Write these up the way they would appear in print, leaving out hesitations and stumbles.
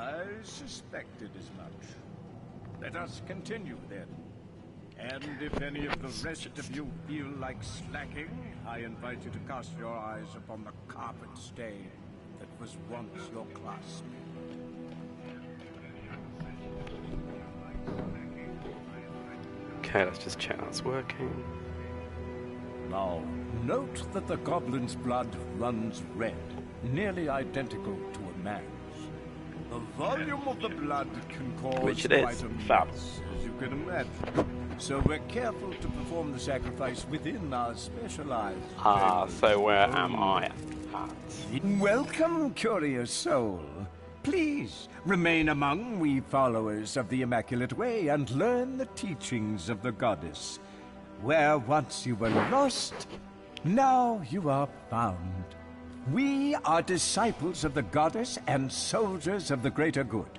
I suspected as much. Let us continue then. And if any of the rest of you feel like slacking, I invite you to cast your eyes upon the carpet stain that was once your classmate. Okay, let's just check that's working. Now, note that the goblin's blood runs red, nearly identical to a man's. The volume of the blood can cause Which it is. quite a Fab. mess, as you can imagine. So we're careful to perform the sacrifice within our specialized... So where am I at? Welcome, curious soul. Please, remain among we followers of the Immaculate Way and learn the teachings of the goddess. Where once you were lost, now you are found. We are disciples of the goddess and soldiers of the greater good.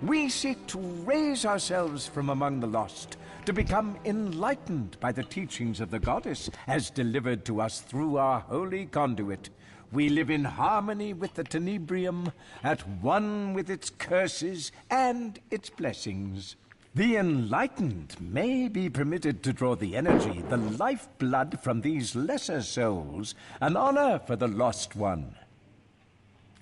We seek to raise ourselves from among the lost, to become enlightened by the teachings of the goddess as delivered to us through our holy conduit. We live in harmony with the Tenebrium, at one with its curses and its blessings. The enlightened may be permitted to draw the energy, the lifeblood from these lesser souls, an honor for the lost one.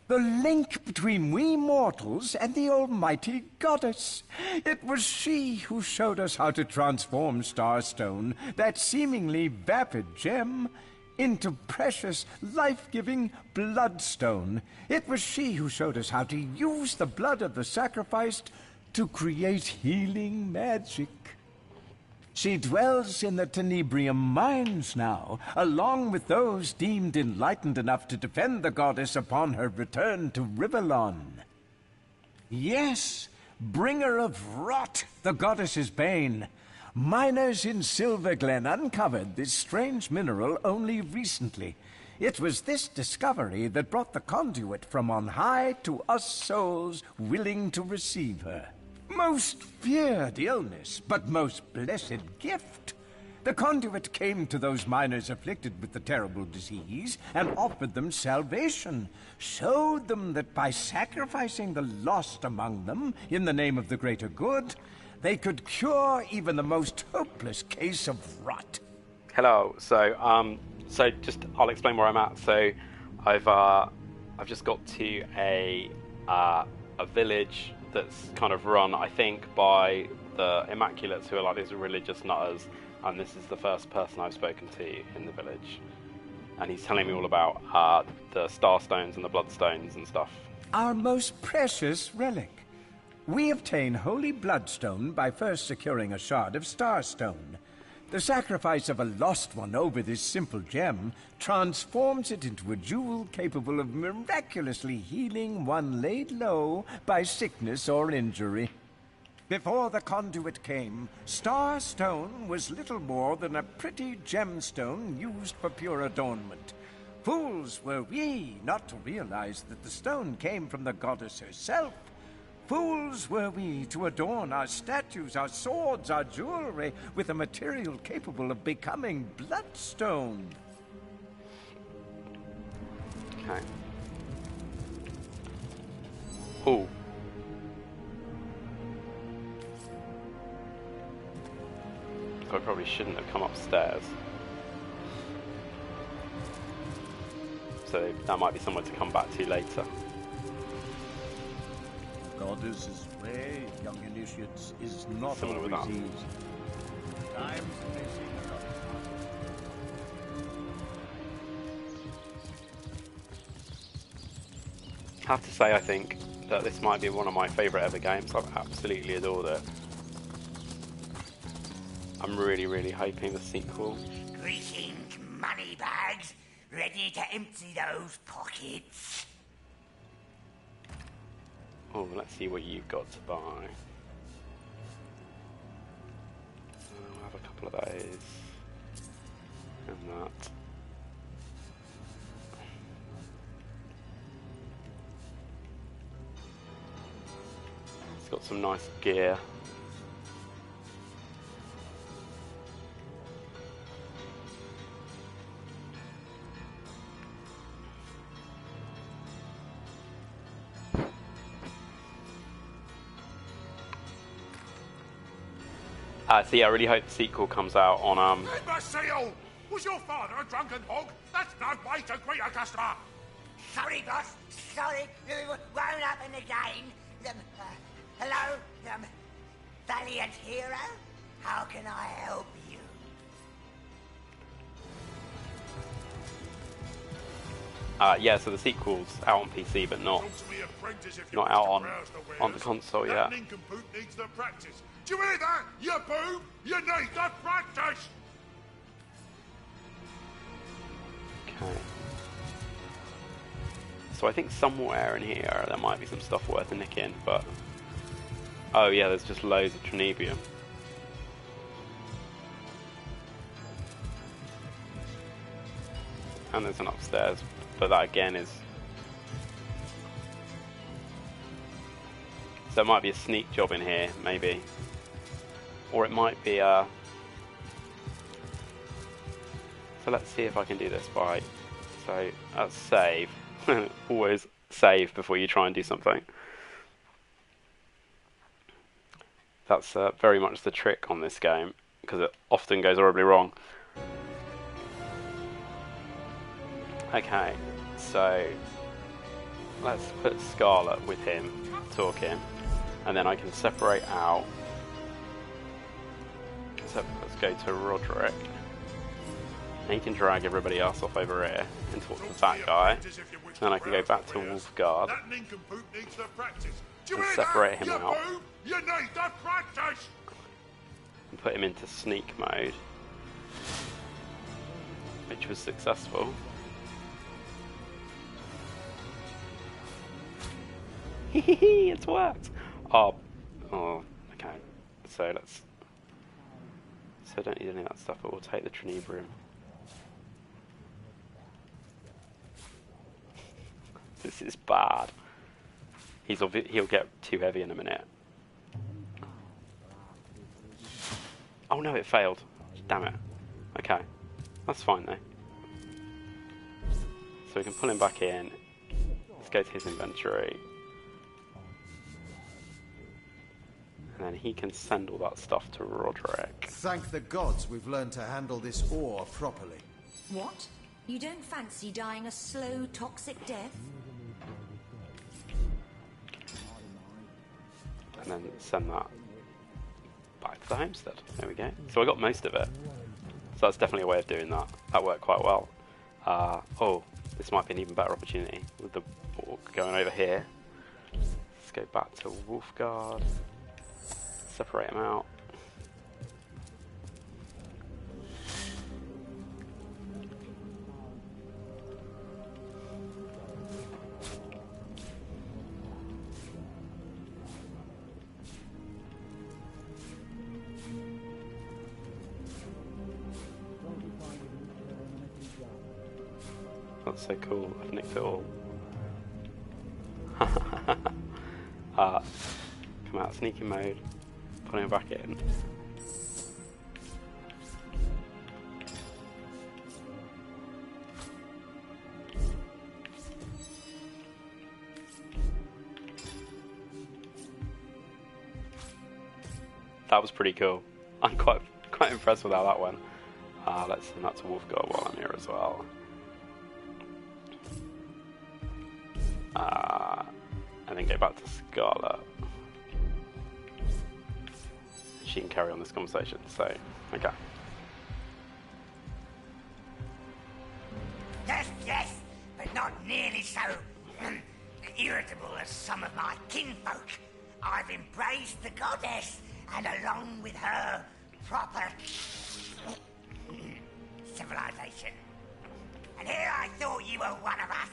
The link between we mortals and the almighty goddess. It was she who showed us how to transform Starstone, that seemingly vapid gem, into precious, life-giving bloodstone. It was she who showed us how to use the blood of the sacrificed to create healing magic. She dwells in the Tenebrium mines now, along with those deemed enlightened enough to defend the goddess upon her return to Rivalon. Yes, bringer of rot, the goddess's bane. Miners in Silverglen uncovered this strange mineral only recently. It was this discovery that brought the conduit from on high to us souls willing to receive her. Most feared illness, but most blessed gift. The conduit came to those miners afflicted with the terrible disease and offered them salvation, showed them that by sacrificing the lost among them in the name of the greater good, they could cure even the most hopeless case of rot. Hello. So I'll explain where I'm at. So I've just got to a village that's kind of run, I think, by the Immaculates, who are like these religious nutters, and this is the first person I've spoken to in the village, and he's telling me all about the Starstones and the Bloodstones and stuff. Our most precious relic. We obtain Holy Bloodstone by first securing a shard of Starstone. The sacrifice of a lost one over this simple gem transforms it into a jewel capable of miraculously healing one laid low by sickness or injury. Before the conduit came, Starstone was little more than a pretty gemstone used for pure adornment. Fools were we not to realize that the stone came from the goddess herself. Fools were we to adorn our statues, our swords, our jewelry with a material capable of becoming bloodstone. Okay. Oh. I probably shouldn't have come upstairs. So that might be somewhere to come back to later. Goddess's way, young initiates, is not Similar with always that. easy. Times may seem a lot. I have to say, I think that this might be one of my favourite ever games. I've absolutely adored it. I'm really, really hoping the sequel. Greetings, moneybags. Ready to empty those pockets? Oh, let's see what you've got to buy. I'll have a couple of those. And that. It's got some nice gear. So yeah, I really hope the sequel comes out on Imbecile! Was your father a drunken hog? That's no way to greet a customer! Sorry, boss. Sorry. It won't happen again. Hello? Valiant hero? How can I help you? Yeah, so the sequel's out on PC, but not out on the console yet. That nincompoop needs the practice. Do you hear that? You boob! You need the practice! Okay. So I think somewhere in here there might be some stuff worth nicking, but... Oh yeah, there's just loads of trinibium. And there's an upstairs, but that again is... So there might be a sneak job in here, maybe. Or it might be a... So let's see if I can do this by... So, let's save. Always save before you try and do something. That's very much the trick on this game, because it often goes horribly wrong. Okay, so let's put Scarlet with him, talking, and then I can separate out. So let's go to Roderick. And he can drag everybody else off over here and talk to that guy. Then I can go back to Wolfguard and separate him out. And put him into sneak mode, which was successful. Hehehe, it's worked! Oh, okay. So let's... So I don't need any of that stuff, but we'll take the trinibrium. This is bad. He'll get too heavy in a minute. Oh no, it failed. Damn it. Okay. That's fine though. So we can pull him back in. Let's go to his inventory. And then he can send all that stuff to Roderick. Thank the gods we've learned to handle this ore properly. What? You don't fancy dying a slow, toxic death? And then send that back to the homestead. There we go. So I got most of it. So that's definitely a way of doing that. That worked quite well. Oh, this might be an even better opportunity with the orc going over here. Let's go back to Wolfguard. Separate him out. That's so cool, I've nicked it all. Come out, sneaking mode, putting it back in. That was pretty cool. I'm quite impressed with how that went. Let's send that to Wolfguard while I'm here as well. And then go back to Scarlet. She can carry on this conversation, so, okay. Yes, but not nearly so irritable as some of my kinfolk. I've embraced the goddess, and along with her, proper civilization. And here I thought you were one of us.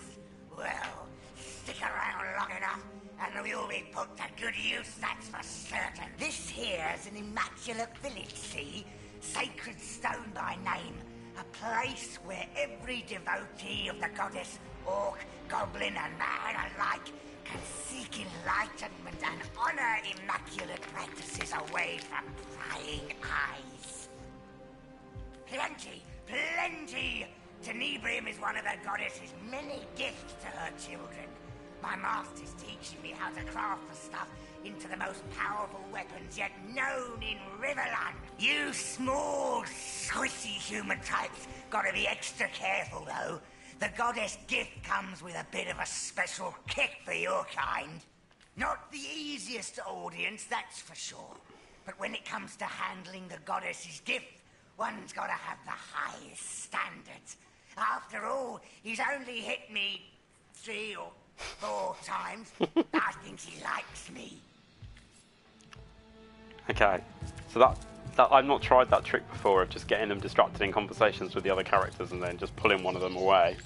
Well, stick around long enough, and you'll be put to good use, that's for certain. This here's an immaculate village, see? Sacred stone by name. A place where every devotee of the goddess, orc, goblin, and man alike can seek enlightenment and honor immaculate practices away from prying eyes. Plenty! Tenebrium is one of the goddess's many gifts to her children. My master's teaching me how to craft the stuff into the most powerful weapons yet known in Riverland. You small, squishy human types gotta be extra careful, though. The goddess gift comes with a bit of a special kick for your kind. Not the easiest audience, that's for sure. But when it comes to handling the goddess's gift, one's gotta have the highest standards. After all, he's only hit me 3 or 4 times. I think he likes me. Okay, so that I've not tried that trick before of just getting them distracted in conversations with the other characters and then just pulling one of them away.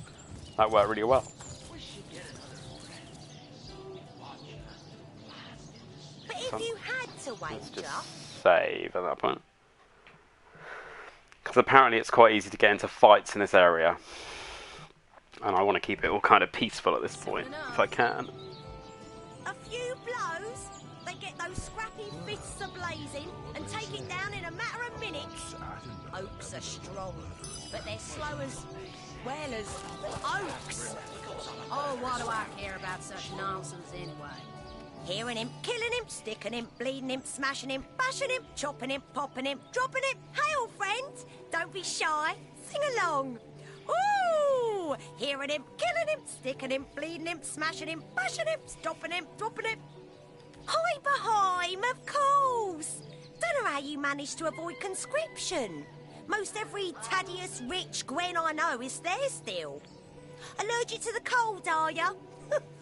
That worked really well. But if you had to Let's wager... just save at that point. Because apparently it's quite easy to get into fights in this area. And I want to keep it all kind of peaceful at this point, if I can. A few blows, they get those scrappy fists a-blazing and take it down in a matter of minutes. Oaks are strong, but they're slow as... well, as oaks. Oh, what do I care about such nonsense anyway? Hearing him, killing him, sticking him, bleeding him, smashing him, bashing him, chopping him, popping him, dropping him. Hey, old friends, don't be shy. Sing along. Ooh! Hearing him, killing him, sticking him, bleeding him, smashing him, bashing him, stopping him, dropping him. Hi behind, of course. Don't know how you managed to avoid conscription. Most every Thaddeus, Rich, Gwen I know is there still. Allergic to the cold, are ya?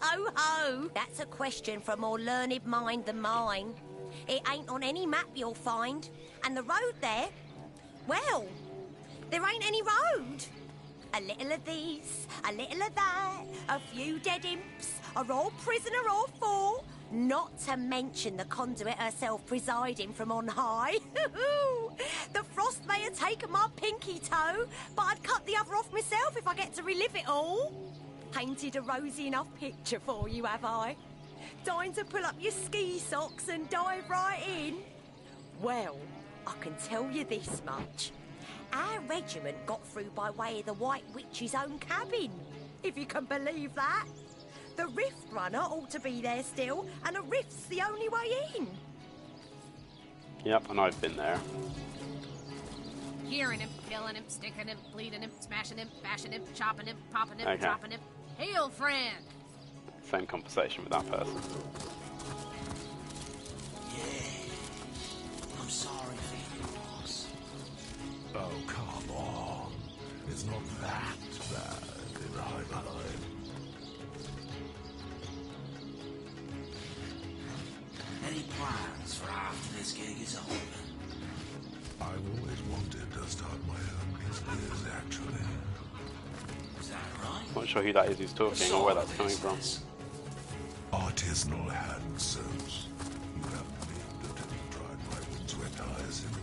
Ho ho! That's a question for a more learned mind than mine. It ain't on any map you'll find. And the road there, well, there ain't any road. A little of this, a little of that, a few dead imps, a old prisoner or 4, not to mention the conduit herself presiding from on high. The frost may have taken my pinky toe, but I'd cut the other off myself if I get to relive it all. Painted a rosy enough picture for you, have I? Dying to pull up your ski socks and dive right in? Well, I can tell you this much. Our regiment got through by way of the White Witch's own cabin, if you can believe that. The rift runner ought to be there still, and a rift's the only way in. Yep, and I've been there. Hearing him, killing him, sticking him, bleeding him, smashing him, bashing him, chopping him, popping him, Okay. dropping him. Hail, friend! Same conversation with that person. I'm sorry for your loss. Oh, come on. It's not that bad in Heimerheim. Any plans for after this gig is over? I've always wanted to start my own business, actually. Is that right? Not sure who that is who's talking or where that's coming from. Artisanal hand sews. You haven't been until you tried my windswept hyacinth.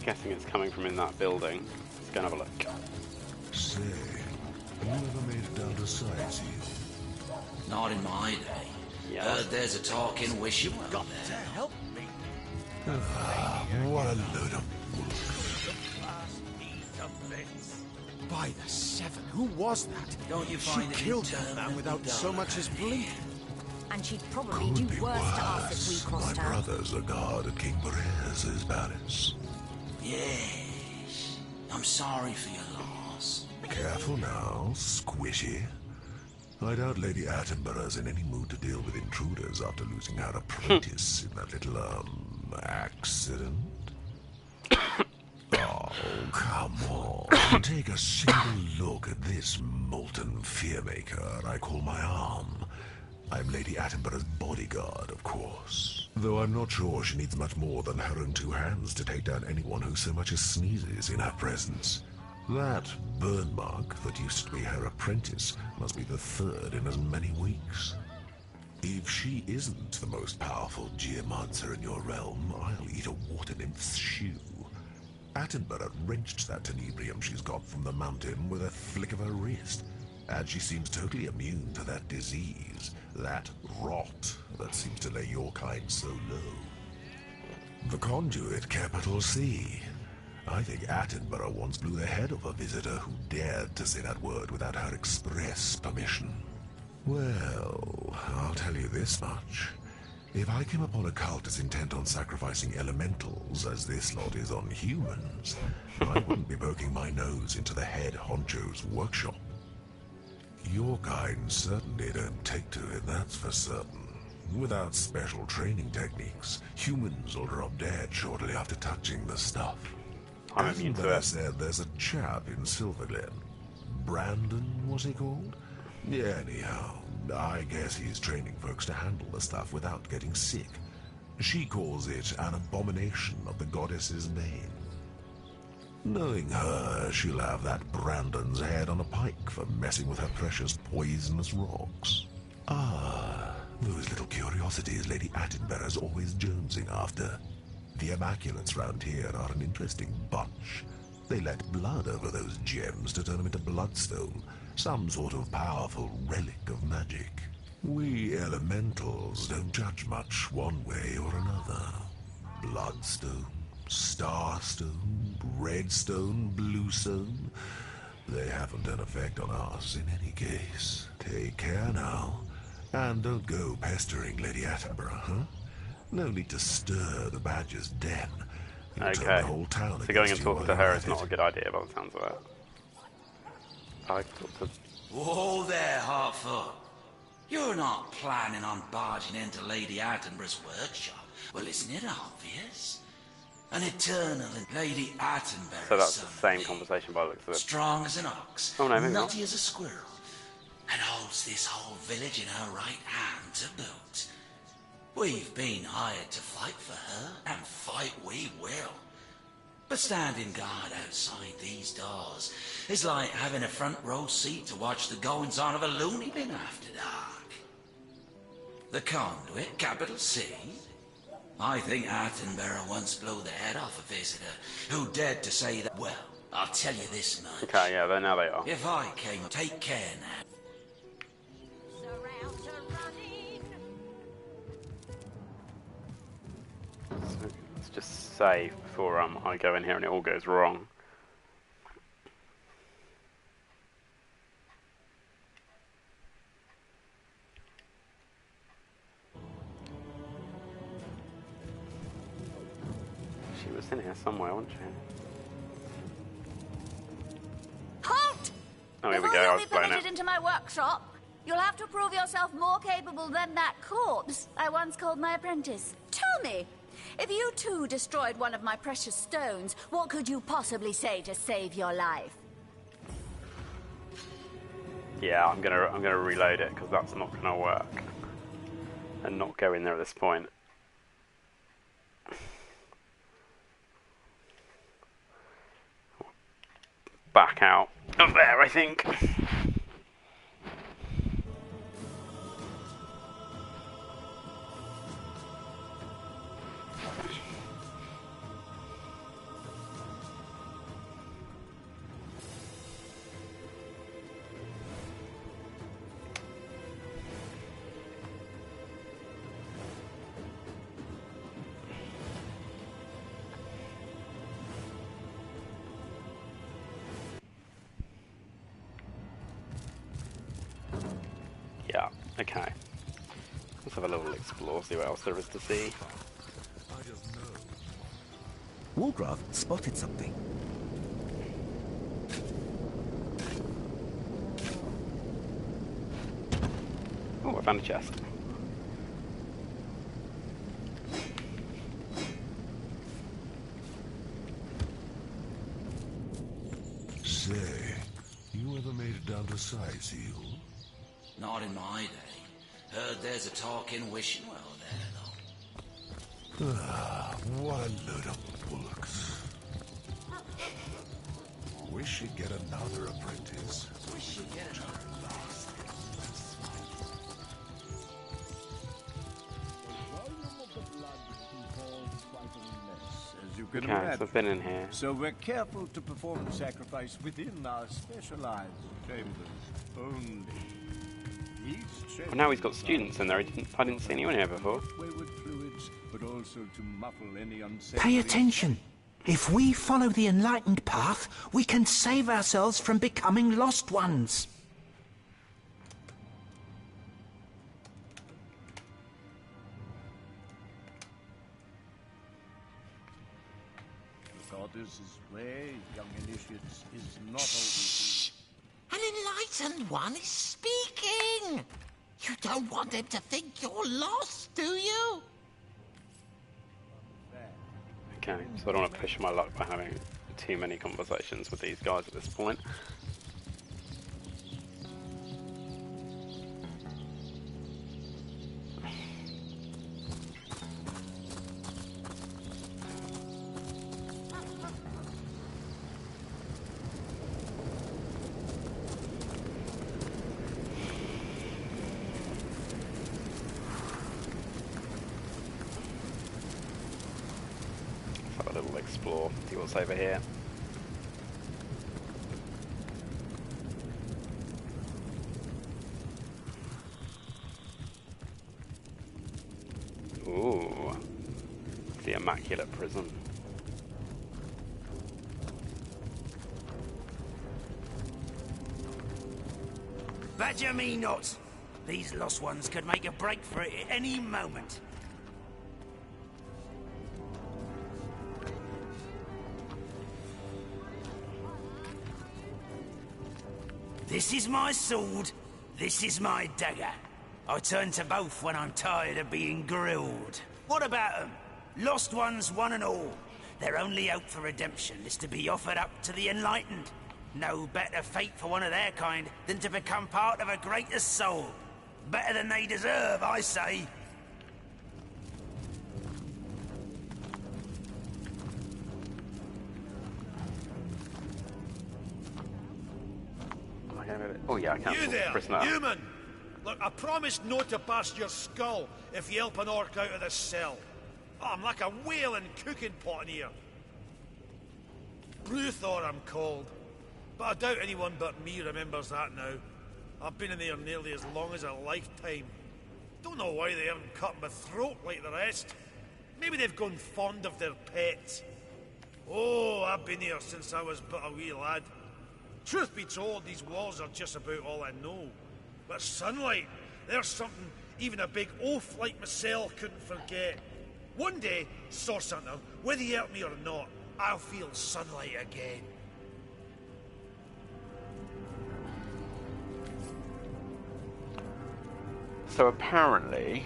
Guessing it's coming from in that building. Let's go and have a look. Say, have you ever made it down to Sightseal? Not in my day. Yeah. Heard there's a talking wishing well there. Help me. What a load of By the 7, who was that? Don't you She find it killed that man interminably without so dull, much as eh? blinking. And she'd probably could do be worse to us if worse. we My crossed her. brother's a guard at King Perez's palace. Yes. I'm sorry for your loss. Careful now, squishy. I doubt Lady Attenborough's in any mood to deal with intruders after losing her apprentice in that little, accident. Oh, come on. Take a single look at this molten fearmaker I call my arm. I'm Lady Attenborough's bodyguard, of course. Though I'm not sure she needs much more than her own 2 hands to take down anyone who so much as sneezes in her presence. That burn mark that used to be her apprentice must be the 3rd in as many weeks. If she isn't the most powerful geomancer in your realm, I'll eat a water nymph's shoe. Attenborough wrenched that tenebrium she's got from the mountain with a flick of her wrist, and she seems totally immune to that disease, that rot that seems to lay your kind so low. The conduit, capital C. I think Attenborough once blew the head off a visitor who dared to say that word without her express permission. Well, I'll tell you this much. If I came upon a cult as intent on sacrificing elementals as this lot is on humans, I wouldn't be poking my nose into the head honcho's workshop. Your kind certainly don't take to it, that's for certain. Without special training techniques, humans will drop dead shortly after touching the stuff. I'm immune to it. Said there's a chap in Silverglen. Brandon, was he called? Yeah, anyhow, I guess he's training folks to handle the stuff without getting sick. She calls it an abomination of the goddess's name. Knowing her, she'll have that Brandon's head on a pike for messing with her precious poisonous rocks. Ah, those little curiosities Lady Attenborough's always jonesing after. The Immaculates round here are an interesting bunch. They let blood over those gems to turn them into bloodstone, some sort of powerful relic of magic. We elementals don't judge much one way or another. Bloodstone, starstone, redstone, bluestone. They haven't an effect on us in any case. Take care now. And don't go pestering Lady Attenborough, huh? No need to stir the Badger's den. It'll turn the whole town so going and against talking you to while her you're is at not it. a good idea by the sounds of it. I thought to... Whoa there, Hartfoot. You're not planning on barging into Lady Attenborough's workshop. Well, isn't it obvious? An eternal Lady Attenborough. So that's the same conversation by the looks of it. Strong as an ox, Oh, no, maybe not. nutty as a squirrel, and holds this whole village in her right hand to boot. We've been hired to fight for her, and fight we will. But standing guard outside these doors is like having a front row seat to watch the goings-on of a loony bin after dark. The conduit, capital C. I think Attenborough once blew the head off a visitor who dared to say that. Well, I'll tell you this much. Okay, yeah, now they are. If I came, take care now. So let's just save before I go in here and it all goes wrong. She was in here somewhere, wasn't she? Halt! Oh, here we Before go, I you'll was be blowing permitted it. into my workshop, you'll have to prove yourself more capable than that corpse I once called my apprentice. Tell me, if you too destroyed one of my precious stones, what could you possibly say to save your life? Yeah, I'm gonna reload it because that's not gonna work, and not go in there at this point. Back out of there, I think. Yeah, okay. Let's have a little explore, see what else there is to see. Wargrave spotted something. Oh, I found a chest. Say, you ever made it down to Sightseal? Not in my day. Heard there's a talking wishing well there, though. Ah, what a load of bullocks. Wish you'd get another apprentice. Wish you'd get another. As you can Okay, so imagine. I've been in here. So we're careful to perform the sacrifice within our specialized chambers only. Well, now he's got students in there. I didn't see anyone here before. Wayward fluids, but also to muffle any Pay attention. If we follow the enlightened path, we can save ourselves from becoming lost ones. Elders' way, young initiates, is not always... An enlightened one is speaking! You don't want them to think you're lost, do you? Okay, so I don't want to push my luck by having too many conversations with these guys at this point. Explore, see what's over here. Ooh, the Immaculate Prison. Badger me not. These lost ones could make a break for it at any moment. This is my sword, this is my dagger. I turn to both when I'm tired of being grilled. What about them? Lost ones, one and all. Their only hope for redemption is to be offered up to the enlightened. No better fate for one of their kind than to become part of a greater soul. Better than they deserve, I say. Oh yeah, I can't. You there, human! Look, I promised not to bust your skull if you help an orc out of this cell. Oh, I'm like a whaling cooking pot in here. Bruthor I'm called. But I doubt anyone but me remembers that now. I've been in there nearly as long as a lifetime. Don't know why they haven't cut my throat like the rest. Maybe they've gone fond of their pets. Oh, I've been here since I was but a wee lad. Truth be told, these walls are just about all I know. But sunlight, there's something even a big oaf like myself couldn't forget. One day, Source Hunter, whether you help me or not, I'll feel sunlight again. So apparently,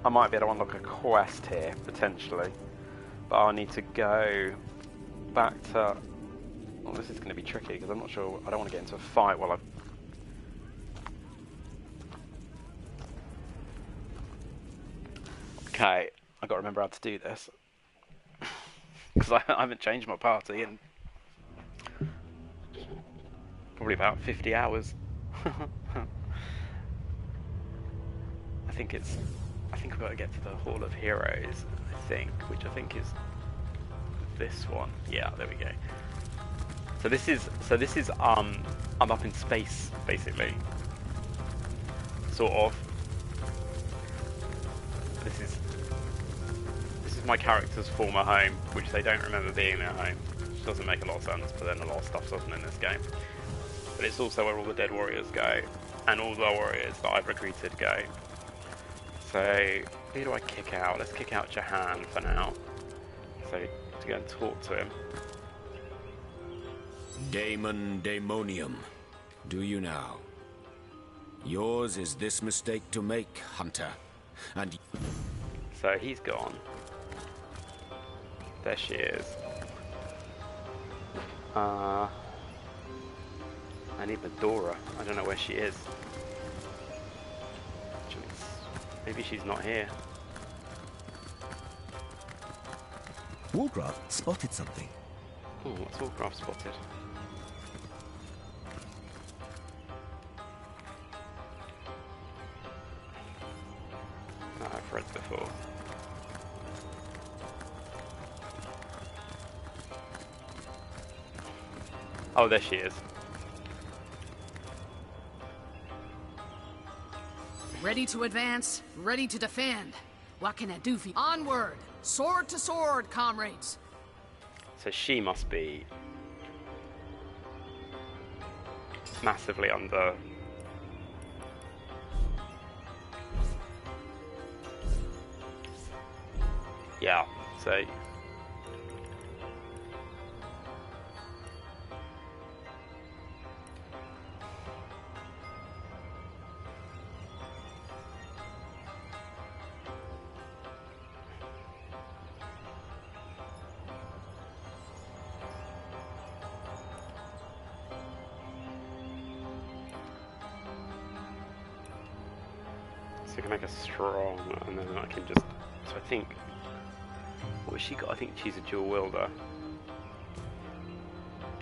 I might be able to unlock a quest here, potentially. But I'll need to go back to... Well, this is going to be tricky, because I'm not sure... I don't want to get into a fight while I've... Okay, I've got to remember how to do this. Because I haven't changed my party in... probably about 50 hours. I think I've got to get to the Hall of Heroes, which I think is this one. Yeah, there we go. So this is I'm up in space basically. Sort of. This is my character's former home, which they don't remember being their home. Which doesn't make a lot of sense, but then a lot of stuff doesn't in this game. But it's also where all the dead warriors go, and all the warriors that I've recruited go. So, who do I kick out? Let's kick out Jahan for now. So, to go and talk to him. Daemon Daemonium, do you now? Yours is this mistake to make, Hunter. And... So, he's gone. There she is. I need Medora. I don't know where she is. Maybe she's not here. Wargraf spotted something. Oh, what's Wargraf spotted? Oh, I've read before. Oh, there she is. Ready to advance, ready to defend. What can I do for you? Onward, sword to sword, comrades. So she must be massively under. Yeah, so So I can make her strong, and then I can just... So I think... What has she got? I think she's a dual wielder.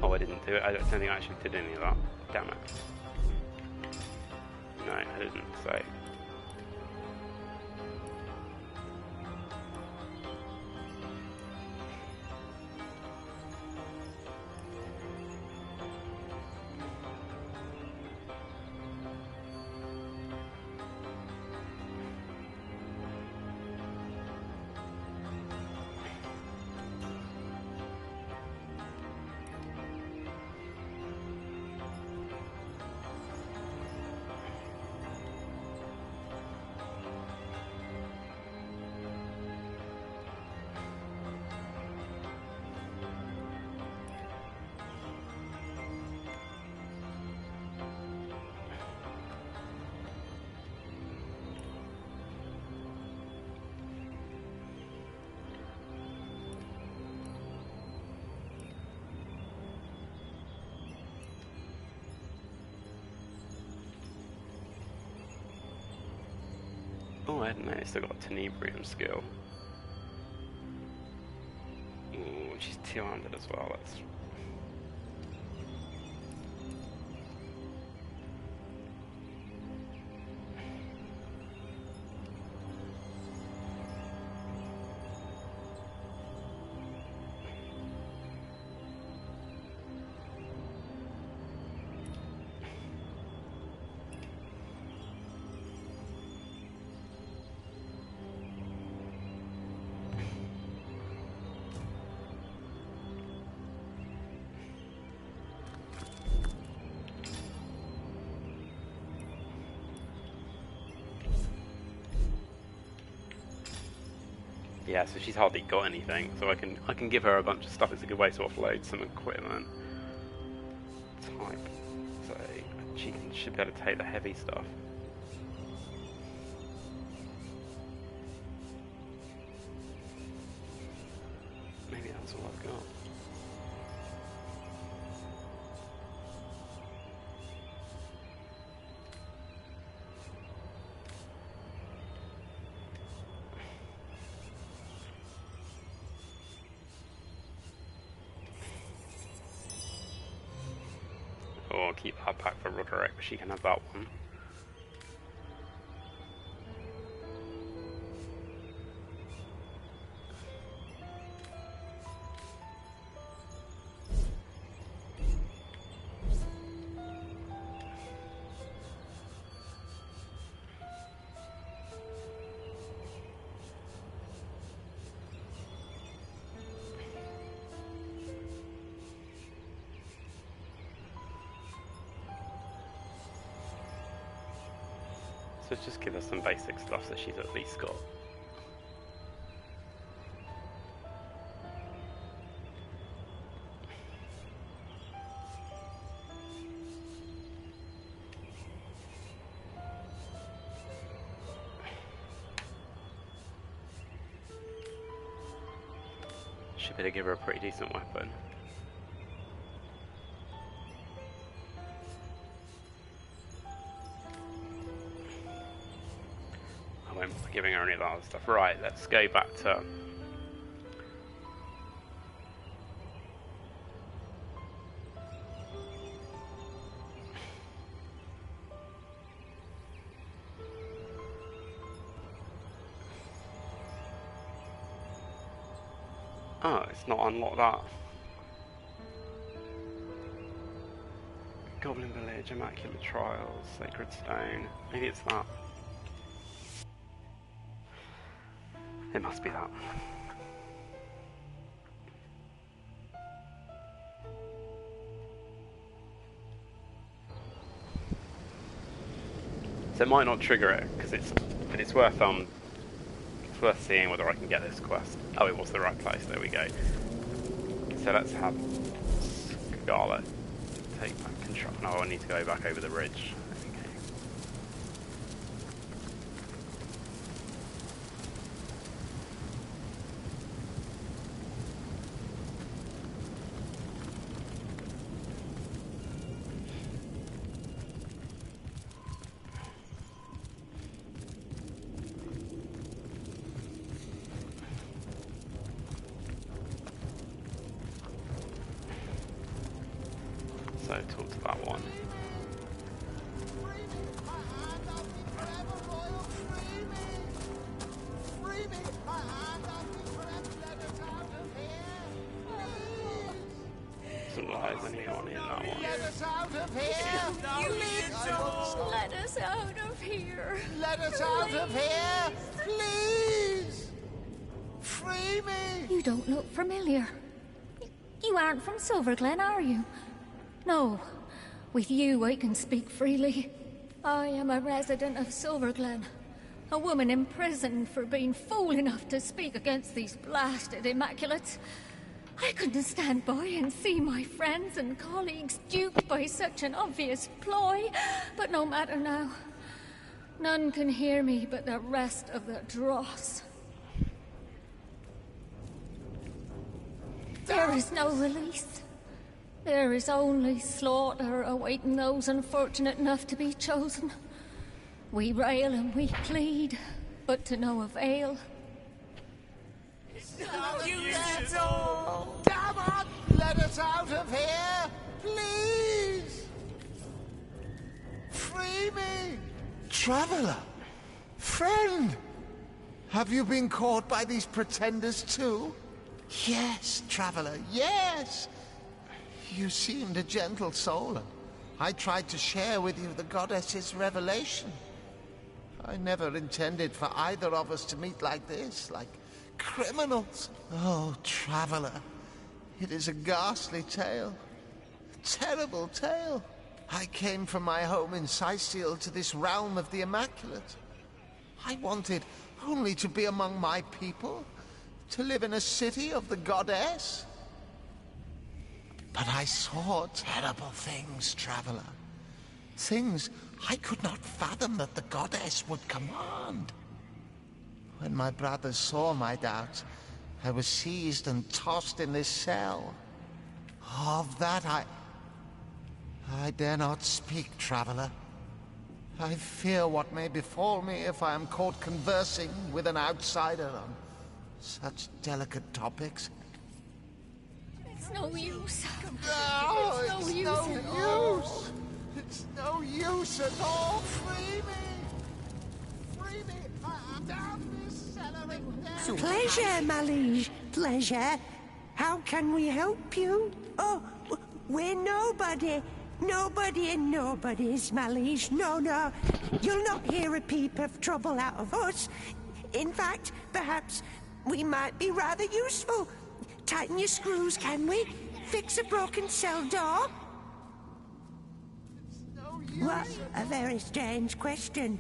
Oh, I didn't do it. I don't think I actually did any of that. Damn it. No, I didn't, so... Oh, I hadn't noticed I got a Tenebrium skill. Ooh, she's two-handed as well, that's... Yeah, so she's hardly got anything, so I can give her a bunch of stuff. It's a good way to offload some equipment. Type. So she should be able to take the heavy stuff. Maybe that's all I've got. Oh, I'll keep that back for Roderick, but she can have that one. So just give her some basic stuff so she's at least got. Should be able to give her a pretty decent weapon. I won't be giving her any of that other stuff. Right, let's go back to... Oh, it's not unlocked that. Goblin Village, Immaculate Trials, Sacred Stone. Maybe it's that. It must be that. So it might not trigger it because but it's worth seeing whether I can get this quest. Oh, it was the right place. There we go. So let's have Scarlet take back control. No, I need to go back over the ridge. Okay. Is anyone in that one? Let us out of here! Let us out of here! Let us out of here! Please! Free me! You don't look familiar. You aren't from Silverglen, are you? No. With you, I can speak freely. I am a resident of Silverglen. A woman imprisoned for being fool enough to speak against these blasted Immaculates. I couldn't stand by and see my friends and colleagues duped by such an obvious ploy, but no matter now. None can hear me but the rest of the dross. There is no release. There is only slaughter awaiting those unfortunate enough to be chosen. We rail and we plead, but to no avail. No use at all! Come on! Let us out of here! Please! Free me! Traveler! Friend! Have you been caught by these pretenders too? Yes, Traveler, yes! You seemed a gentle soul, and I tried to share with you the goddess's revelation. I never intended for either of us to meet like this, like criminals. Oh, Traveler, it is a ghastly tale. A terrible tale. I came from my home in Sicil to this realm of the Immaculate. I wanted only to be among my people, to live in a city of the goddess. But I saw terrible things, Traveler. Things I could not fathom that the goddess would command. When my brothers saw my doubts, I was seized and tossed in this cell. Of that I dare not speak, Traveler. I fear what may befall me if I am caught conversing with an outsider on such delicate topics. It's no use. No, it's no use at use. all. It's no use at all. Free me! Free me! Down this cellar again! Pleasure, my liege. Pleasure. How can we help you? Oh, we're nobody. Nobody and nobody's, my liege. No, no. You'll not hear a peep of trouble out of us. In fact, perhaps we might be rather useful. Tighten your screws, can we? Fix a broken cell door? What a very strange question.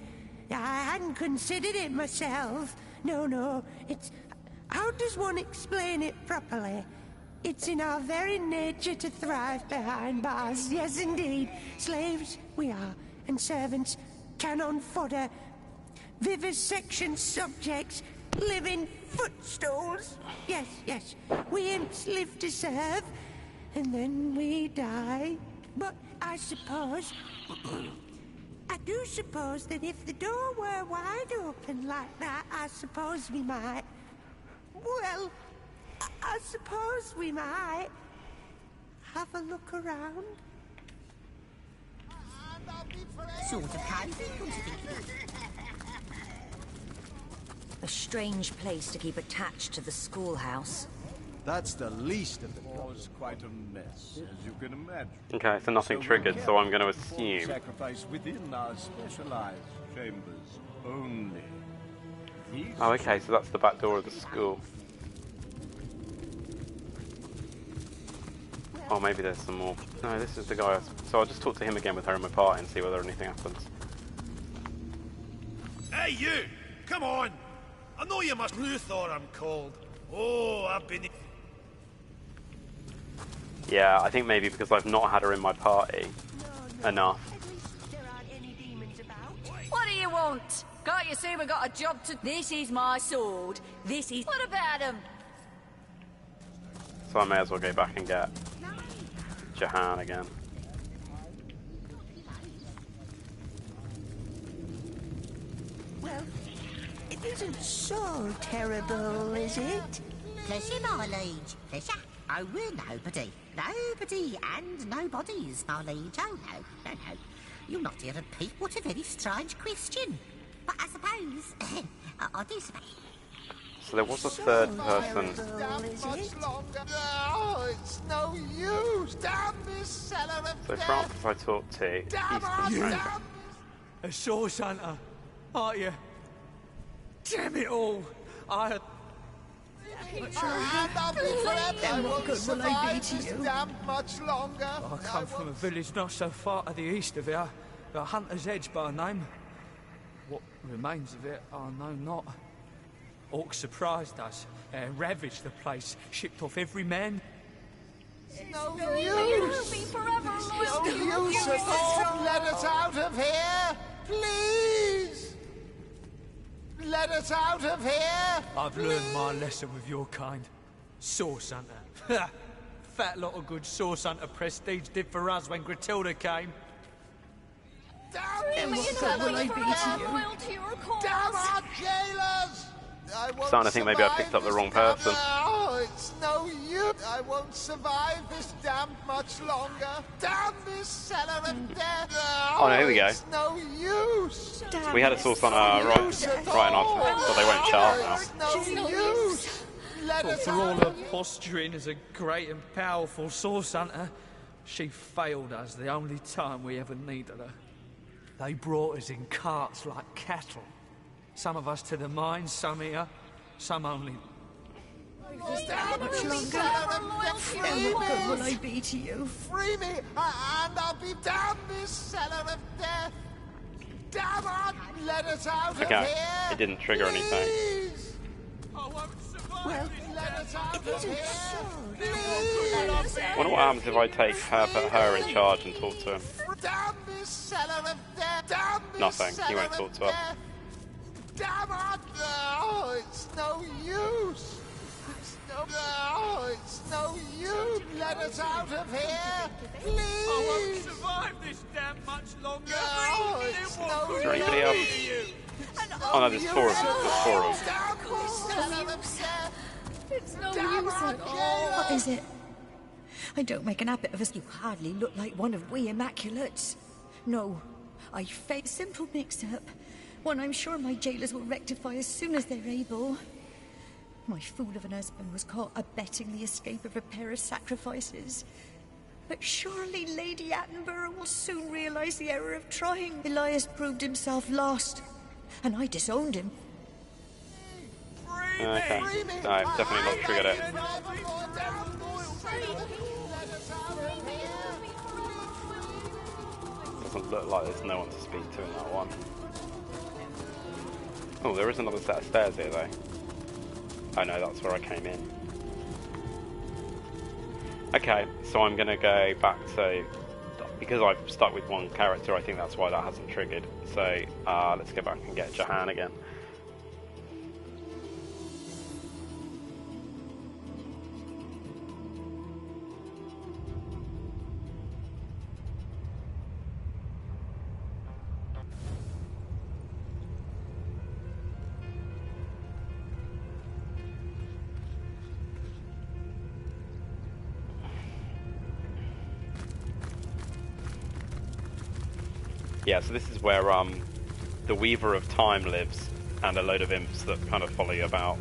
I hadn't considered it myself. No, no, it's... How does one explain it properly? It's in our very nature to thrive behind bars. Yes, indeed. Slaves we are, and servants, cannon fodder, vivisection subjects, living footstools. Yes, yes, we imps live to serve, and then we die. But I suppose... I do suppose that if the door were wide open like that, I suppose we might... Well, I suppose we might have a look around. Sort of cozy, come to think of it. A strange place to keep attached to the schoolhouse. That's the least of the was quite a mess, as you can imagine. Okay, so nothing triggered, so I'm going to assume. Sacrifice within our specialized chambers only. Oh, okay, so that's the back door of the school. Oh, maybe there's some more. No, this is the guy. So I'll just talk to him again with her in my party and see whether anything happens. Hey, you! Come on! I know you must Luthor, I'm called. Oh, I've been... Yeah, I think maybe because I've not had her in my party enough. What do you want? Can't you see we got a job to... This is my sword. This is... What about him? So I may as well go back and get Jahan again. Well, it isn't so terrible, is it? Pleasure, my liege. Pleasure. Oh, we're nobody. Nobody and nobodies, my liege. Oh, no, no, no. You'll not hear a peep. What a very strange question. But I suppose... I do suppose... So there was a third person. Oh, it's no use. Damn this cellar of So death. Francis I talked to, he's the stranger. A source hunter, aren't you? Damn it all! I... And I'll be forever. I won't survive this damn much longer. I come from a village not so far to the east of here, the Hunter's Edge by name. What remains of it, I know not. Orcs surprised us, ravaged the place, shipped off every man. No use. No use at all. Let us out of here, please. Let us out of here. I've learned my lesson with your kind. Source hunter. Fat lot of good source hunter prestige did for us when Gratilda came. Damn what good will I be to you? Damn our jailers! Starting to think maybe I picked up the wrong person. Oh, it's no use. I won't survive this damn much longer. Damn this cellar of death. Oh no, here we go. It's no use. We had a source on our right and off, so they won't charge now. No use. Let But us for all her posturing as a great and powerful source hunter, she failed us the only time we ever needed her. They brought us in carts like cattle. Some of us to the mines, some here, some only... Damn much longer. And what good will I be to you? Free me, and I'll be damn this cellar of death. Damn it! Let us out of Okay, here. it didn't trigger anything. Please. Well, let us out it of isn't here. so. I wonder what happens if I take her, put her in charge and talk to him. Damn this cellar of death. Damn this Nothing, he cellar won't of talk to her. death. Damn it! Oh, it's no use. It's no use. Let us out of here, please. I won't survive this damn much longer. No, it's no Is there anybody else? Oh no, there's four of them. There's four of them. It's no use at all. What is it? I don't make an habit of us. You hardly look like one of we Immaculates. No, I face simple mix-up. One I'm sure my jailers will rectify as soon as they're able. My fool of an husband was caught abetting the escape of a pair of sacrifices. But surely Lady Attenborough will soon realise the error of trying. Elias proved himself lost, and I disowned him. Okay, no, definitely not triggered it. Doesn't look like there's no one to speak to in that one. Oh, there is another set of stairs here though. Oh no, that's where I came in. Okay, so I'm gonna go back to, because I've stuck with one character, I think that's why that hasn't triggered. So let's go back and get Jahan again. Yeah, so this is where the Weaver of Time lives, and a load of imps that kind of follow you about.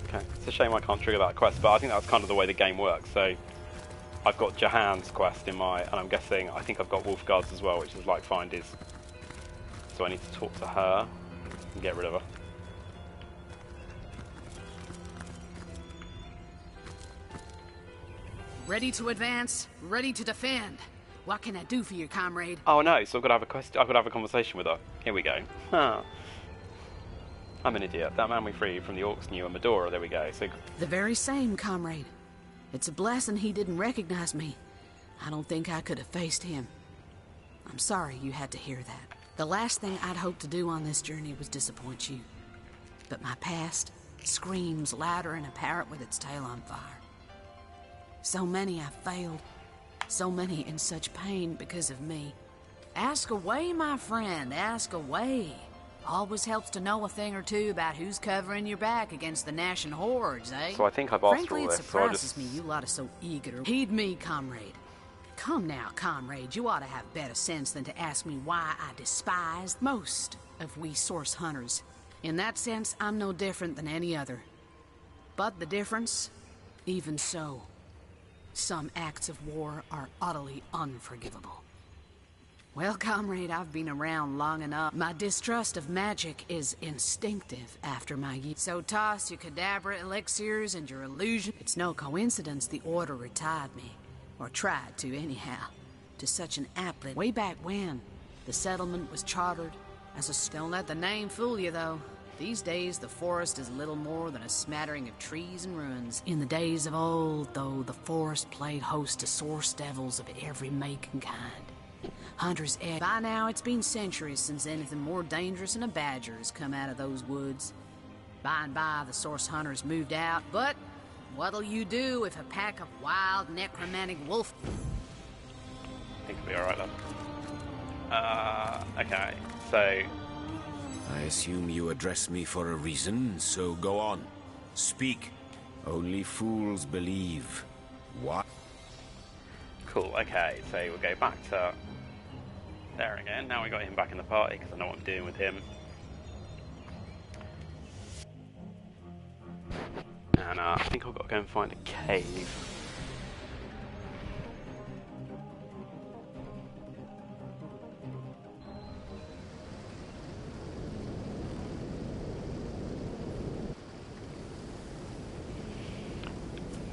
Okay, it's a shame I can't trigger that quest, but I think that's kind of the way the game works. So I've got Jahan's quest in my, and I'm guessing, I think I've got Wolfguard's as well, which is like find his. So I need to talk to her and get rid of her. Ready to advance, ready to defend. What can I do for you, comrade? Oh no, so I've got to have a quest. I've got to have a conversation with her. Here we go. I'm an idiot. That man we freed from the orcs knew a Medora. There we go. So The very same, comrade. It's a blessing he didn't recognize me. I don't think I could have faced him. I'm sorry you had to hear that. The last thing I'd hoped to do on this journey was disappoint you. But my past screams louder than a parrot with its tail on fire. So many I failed. So many in such pain because of me. Ask away, my friend, ask away. Always helps to know a thing or two about who's covering your back against the gnashing hordes, eh? So I think I've asked Frankly, for all it this, so I'll surprises just... me you lot are so eager to heed me, comrade. Come now, comrade, you ought to have better sense than to ask me why I despise most of we source hunters. In that sense, I'm no different than any other. But the difference, even so, some acts of war are utterly unforgivable. Well, comrade, I've been around long enough. My distrust of magic is instinctive after my youth. So toss your cadabra elixirs and your illusion. It's no coincidence the Order retired me, or tried to anyhow, to such an aptly. Way back when, the settlement was chartered as a... Don't let the name fool you, though. These days, the forest is little more than a smattering of trees and ruins. In the days of old, though, the forest played host to source devils of every make and kind. Hunter's Edge. By now, it's been centuries since anything more dangerous than a badger has come out of those woods. By and by, the source hunters moved out, but what'll you do if a pack of wild necromantic wolf... I think it'll be alright then. Okay, so... I assume you address me for a reason, so go on. Speak. Only fools believe. What? Cool, okay, so we'll go back to there again. Now we got him back in the party because I know what I'm doing with him. And I think I've got to go and find a cave.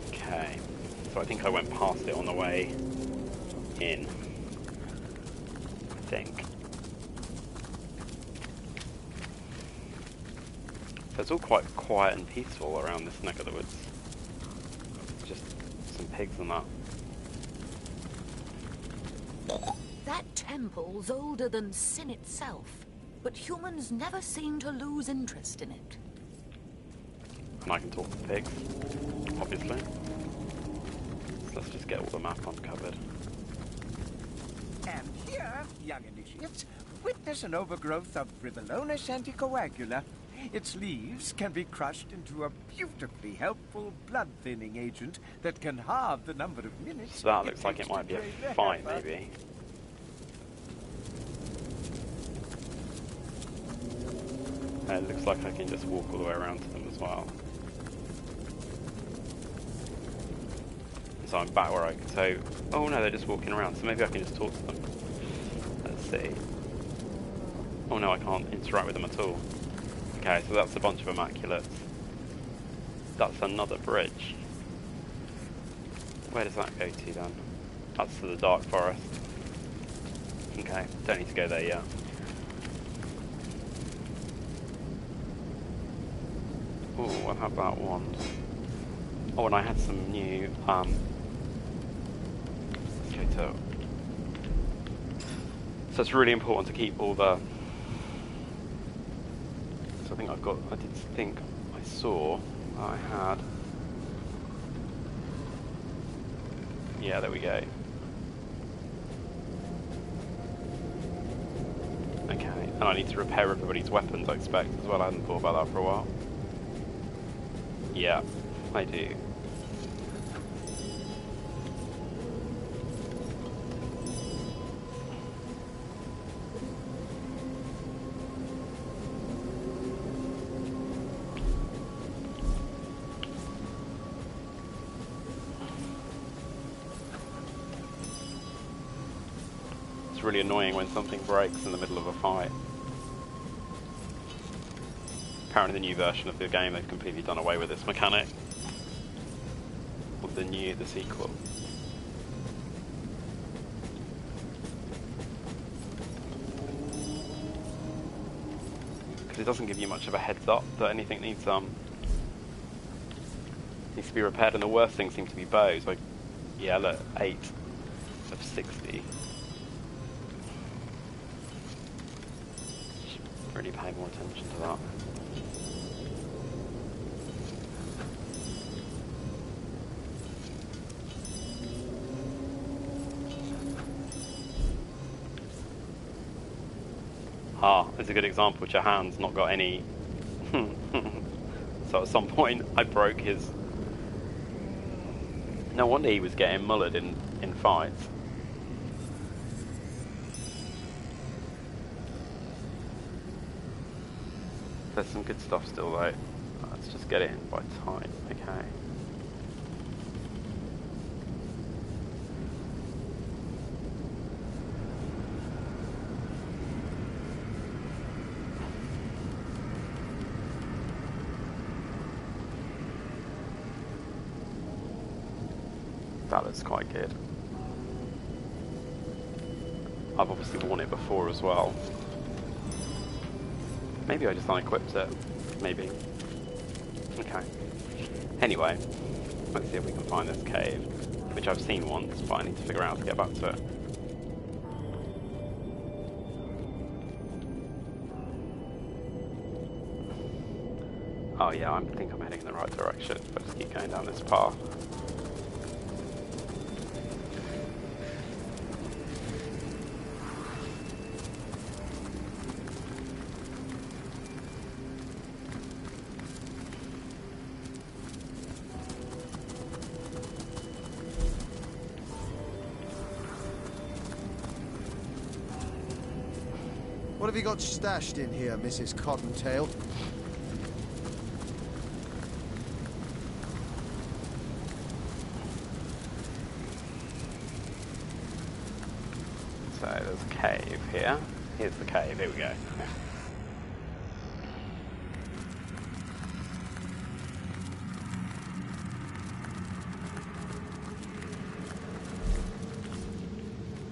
Okay, so I think I went past it on the way in. I think. So it's all quite quiet and peaceful around this neck of the woods. Just some pigs and that. That temple's older than sin itself, but humans never seem to lose interest in it. And I can talk to pigs, obviously. So let's just get all the map uncovered. And here, young initiates, witness an overgrowth of Rivolonus anticoagula. Its leaves can be crushed into a beautifully helpful blood-thinning agent that can halve the number of minutes. So that looks like it might be a fight, maybe. It looks like I can just walk all the way around to them as well. So I'm back where I can. So, oh no, they're just walking around. So maybe I can just talk to them. Let's see. Oh no, I can't interact with them at all. Okay, so that's a bunch of immaculates. That's another bridge. Where does that go to then? That's to the dark forest. Okay, don't need to go there yet. Oh, I have that wand. Oh, and I had some new, okay, so it's really important to keep all the... So I think I've got, I did think I saw that I had... Yeah, there we go. Okay, and I need to repair everybody's weapons, I expect, as well. I hadn't thought about that for a while. Yeah, I do. It's really annoying when something breaks in the middle of a fight. Apparently the new version of the game, they've completely done away with this mechanic. Of the sequel. Because it doesn't give you much of a heads up that anything needs to be repaired, and the worst things seem to be bows. Like, yeah, look, 8 of 60. Should really pay more attention to that. Ah, it's a good example which your hand's not got any... So at some point I broke his... No wonder he was getting mullered in fights. There's some good stuff still though. Let's just get it in by time. Okay. That looks quite good. I've obviously worn it before as well. Maybe I just unequipped it. Maybe. Okay. Anyway, let's see if we can find this cave, which I've seen once, but I need to figure out how to get back to it. Oh yeah, I think I'm heading in the right direction, but just keep going down this path. What have you got stashed in here, Mrs. Cottontail? So there's a cave here. Here's the cave, here we go.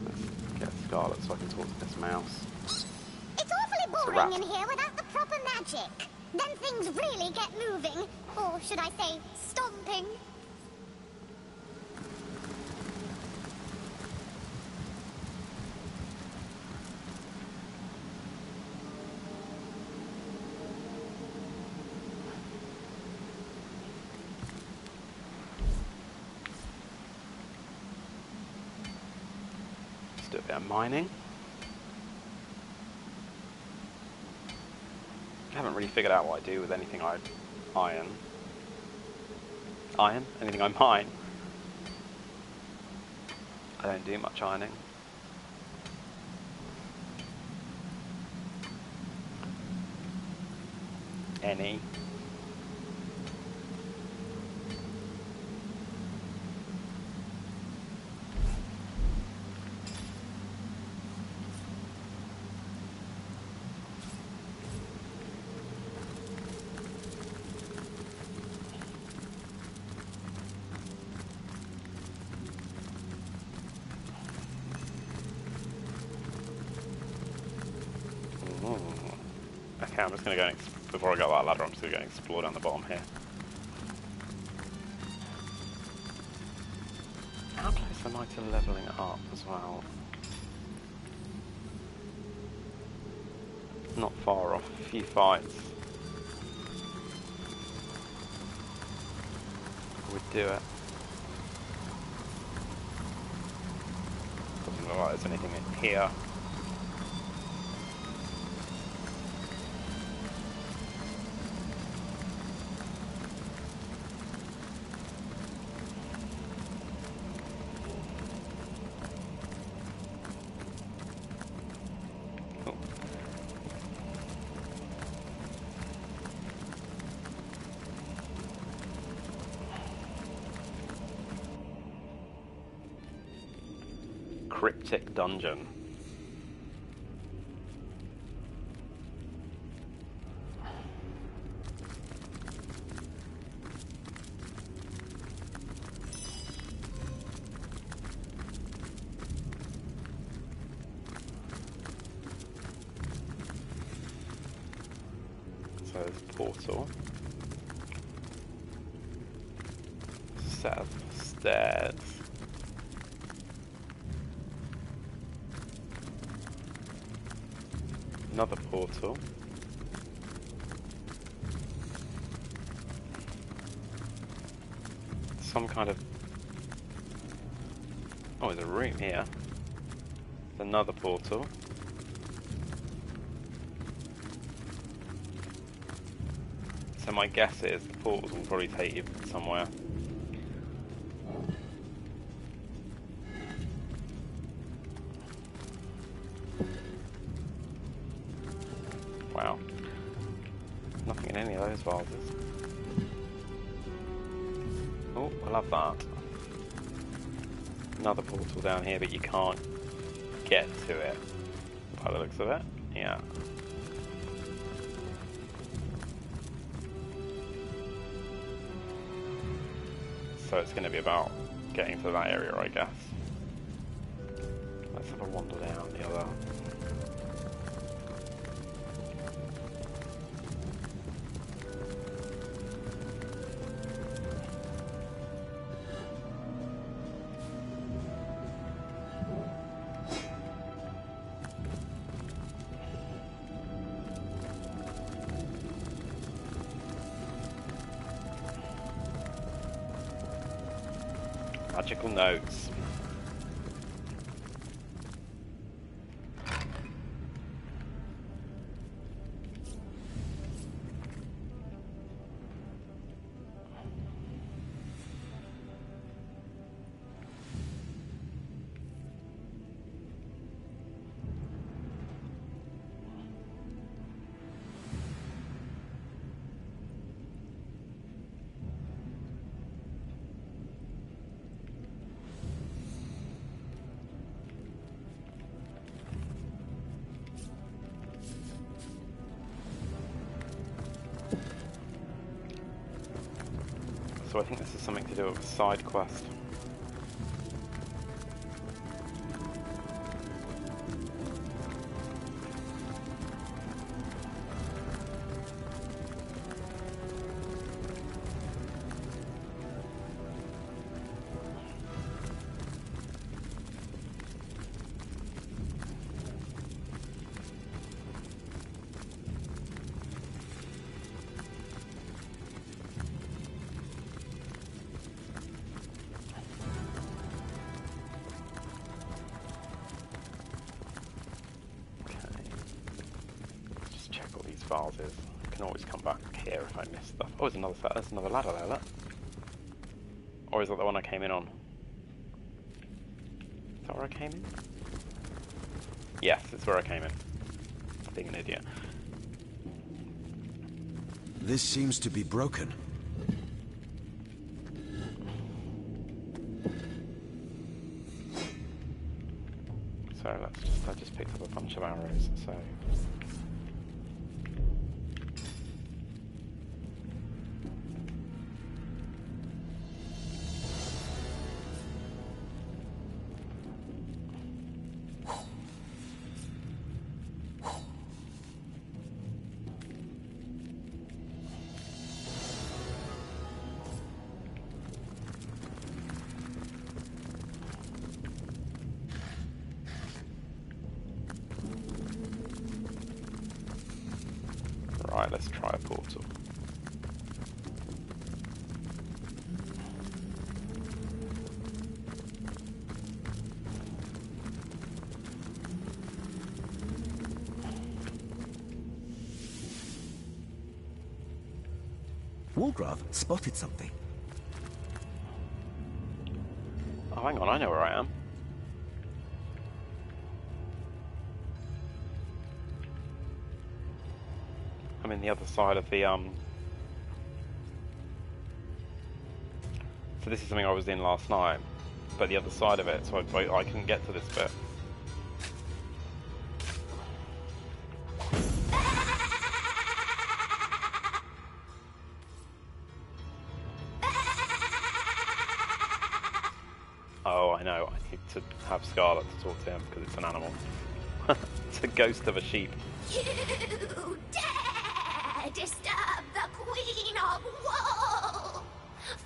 Let's get Scarlet so I can talk to this mouse. It's awfully boring in here without the proper magic. Then things really get moving. Or should I say, stomping. Let's do a bit of mining. I haven't really figured out what I do with anything I iron. Iron? Anything I mine. I don't do much ironing. Any. Okay, I'm just going to go, before I go up that ladder, I'm just going to go and explore down the bottom here. How close am I to levelling it up as well? Not far off, a few fights would do it. Doesn't look like there's anything in here. Cryptic dungeon. So there's a portal. Set of stairs. Another portal. Some kind of... Oh, there's a room here. There's another portal. So my guess is the portals will probably take you somewhere. Wow. Nothing in any of those vases. Oh, I love that. Another portal down here, but you can't get to it by the looks of it. Yeah. So it's going to be about getting to that area, I guess. Let's have a wander down the other. Magical notes. So I think this is something to do with a side quest. Vases. I can always come back here if I miss stuff. Oh, there's another ladder there, look. Or is that the one I came in on? Is that where I came in? Yes, it's where I came in. Being an idiot. This seems to be broken. So I just picked up a bunch of arrows, so... Right, let's try a portal. Wolgraff spotted something. Oh, hang on, I know where I am. I'm in the other side of the, So this is something I was in last night, but the other side of it, so I couldn't get to this bit. Oh, I know. I need to have Scarlet to talk to him because it's an animal. It's a ghost of a sheep. You dare disturb the Queen of Woe!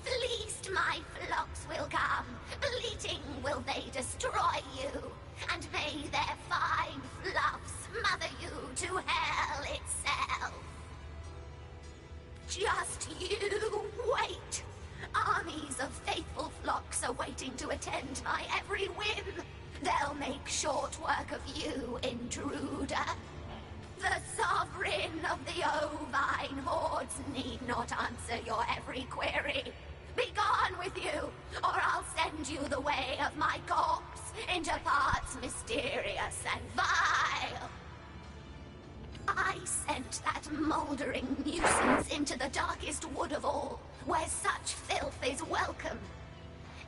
Fleeced my flocks will come, bleating will they destroy you, and may their fine fluff smother you to hell itself. Just you wait. Armies of faithful flocks are waiting to attend my every whim. They'll make short work of you, intruder. The sovereign of the ovine hordes need not answer your every query. Be gone with you, or I'll send you the way of my corpse into parts mysterious and vile. I sent that mouldering nuisance into the darkest wood of all, where such filth is welcome.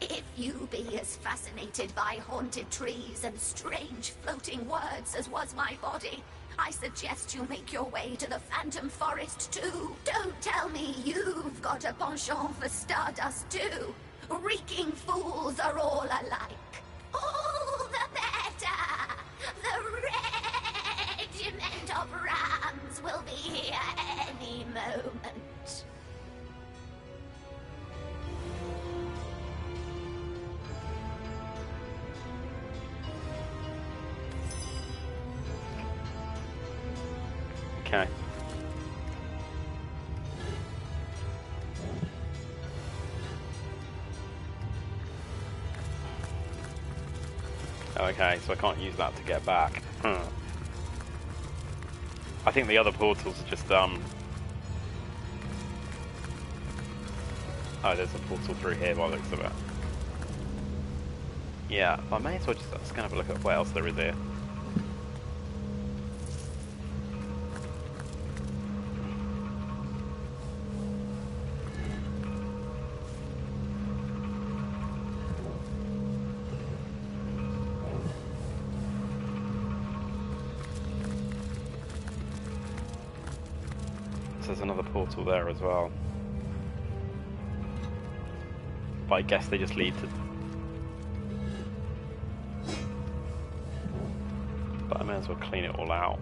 If you be as fascinated by haunted trees and strange floating words as was my body, I suggest you make your way to the Phantom Forest too. Don't tell me you've got a penchant for stardust too. Reeking fools are all alike. All the better! The regiment of rams will be here any moment. Okay. Okay, so I can't use that to get back. I think the other portals are just, oh, there's a portal through here by the looks of it. Yeah, I may as well just have a look at what else there is here. There's another portal there as well. But I guess they just lead to... But I may as well clean it all out.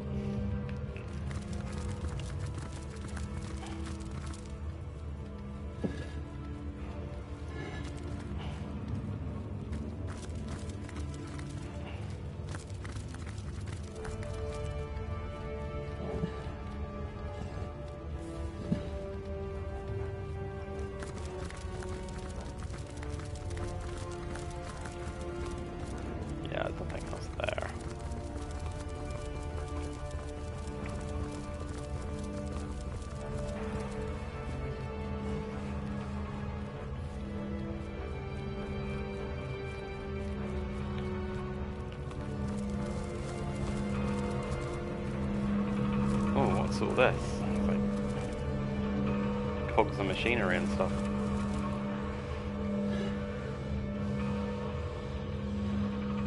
All this. It's like cogs and machinery and stuff.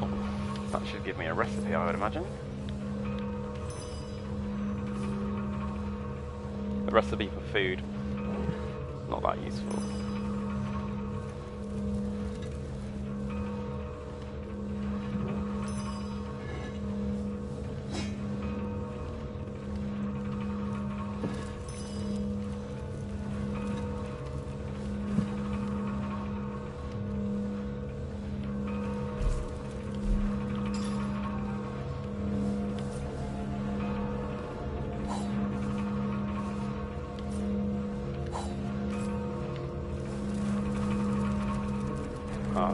Oh, that should give me a recipe, I would imagine. A recipe for food. Not that useful.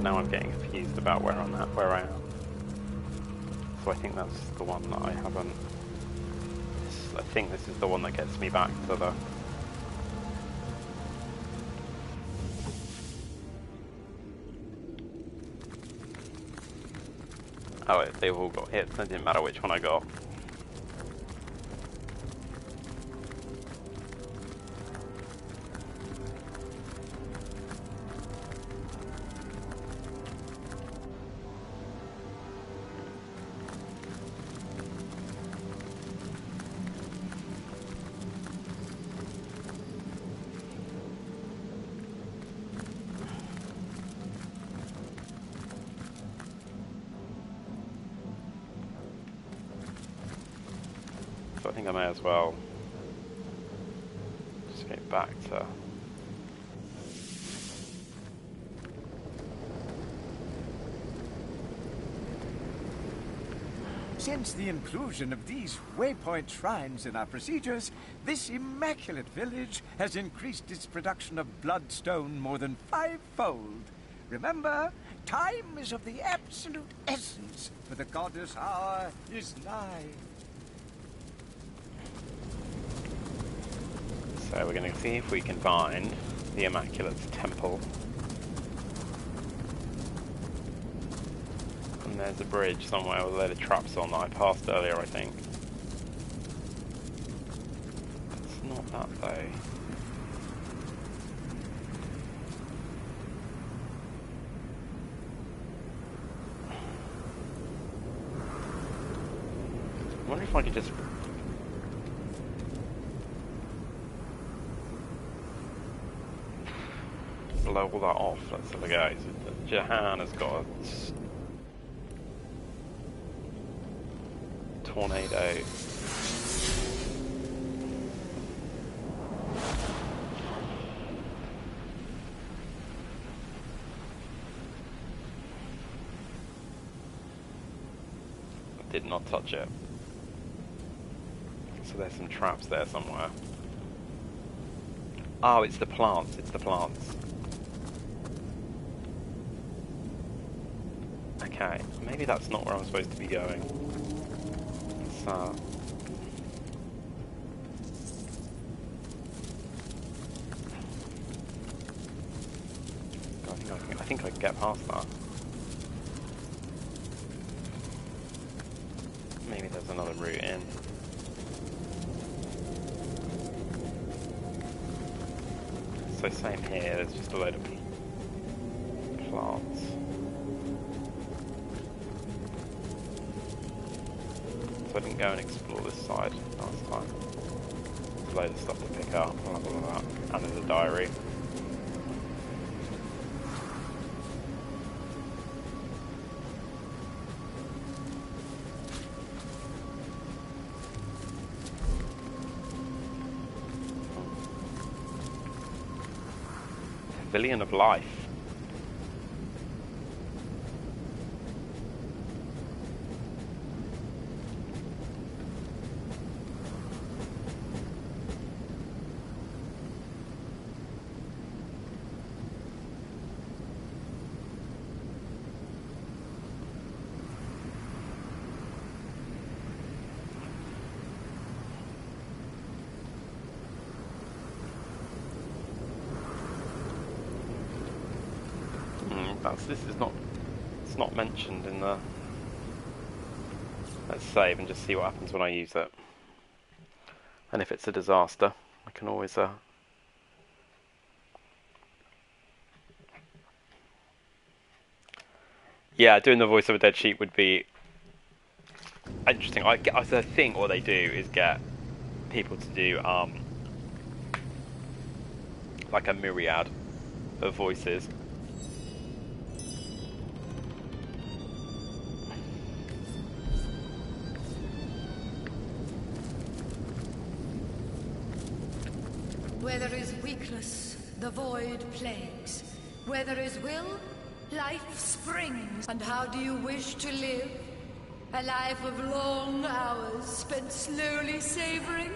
Now I'm getting confused about where I'm at, where I am. So I think that's the one that I haven't... I think this is the one that gets me back to the... Oh, they've all got hits, it didn't matter which one I got. So I think I may as well just get back to... Since the inclusion of these waypoint shrines in our procedures, this immaculate village has increased its production of bloodstone more than 5-fold. Remember, time is of the absolute essence, for the goddess hour is nigh. So we're going to see if we can find the Immaculate's temple. And there's a bridge somewhere with a load of traps on that I passed earlier, I think. It's not that though. I wonder if I could just blow all that off. Let's have a go. So Jahan has got a tornado. I did not touch it. So there's some traps there somewhere. Oh, it's the plants, it's the plants. Okay, maybe that's not where I'm supposed to be going. So... I think I can get past that. Maybe there's another route in. So same here, there's just a load of plants. So I didn't go and explore this side last time. There's a load of stuff to pick up, I'll have all of that. And there's a diary. Pavilion of Life. This is not, it's not mentioned in the... Let's save and just see what happens when I use it. And if it's a disaster, I can always... Yeah, doing the voice of a dead sheep would be interesting. I think what they do is get people to do like a myriad of voices. Where there is weakness, the void plagues. Where there is will, life springs. And how do you wish to live? A life of long hours spent slowly savoring?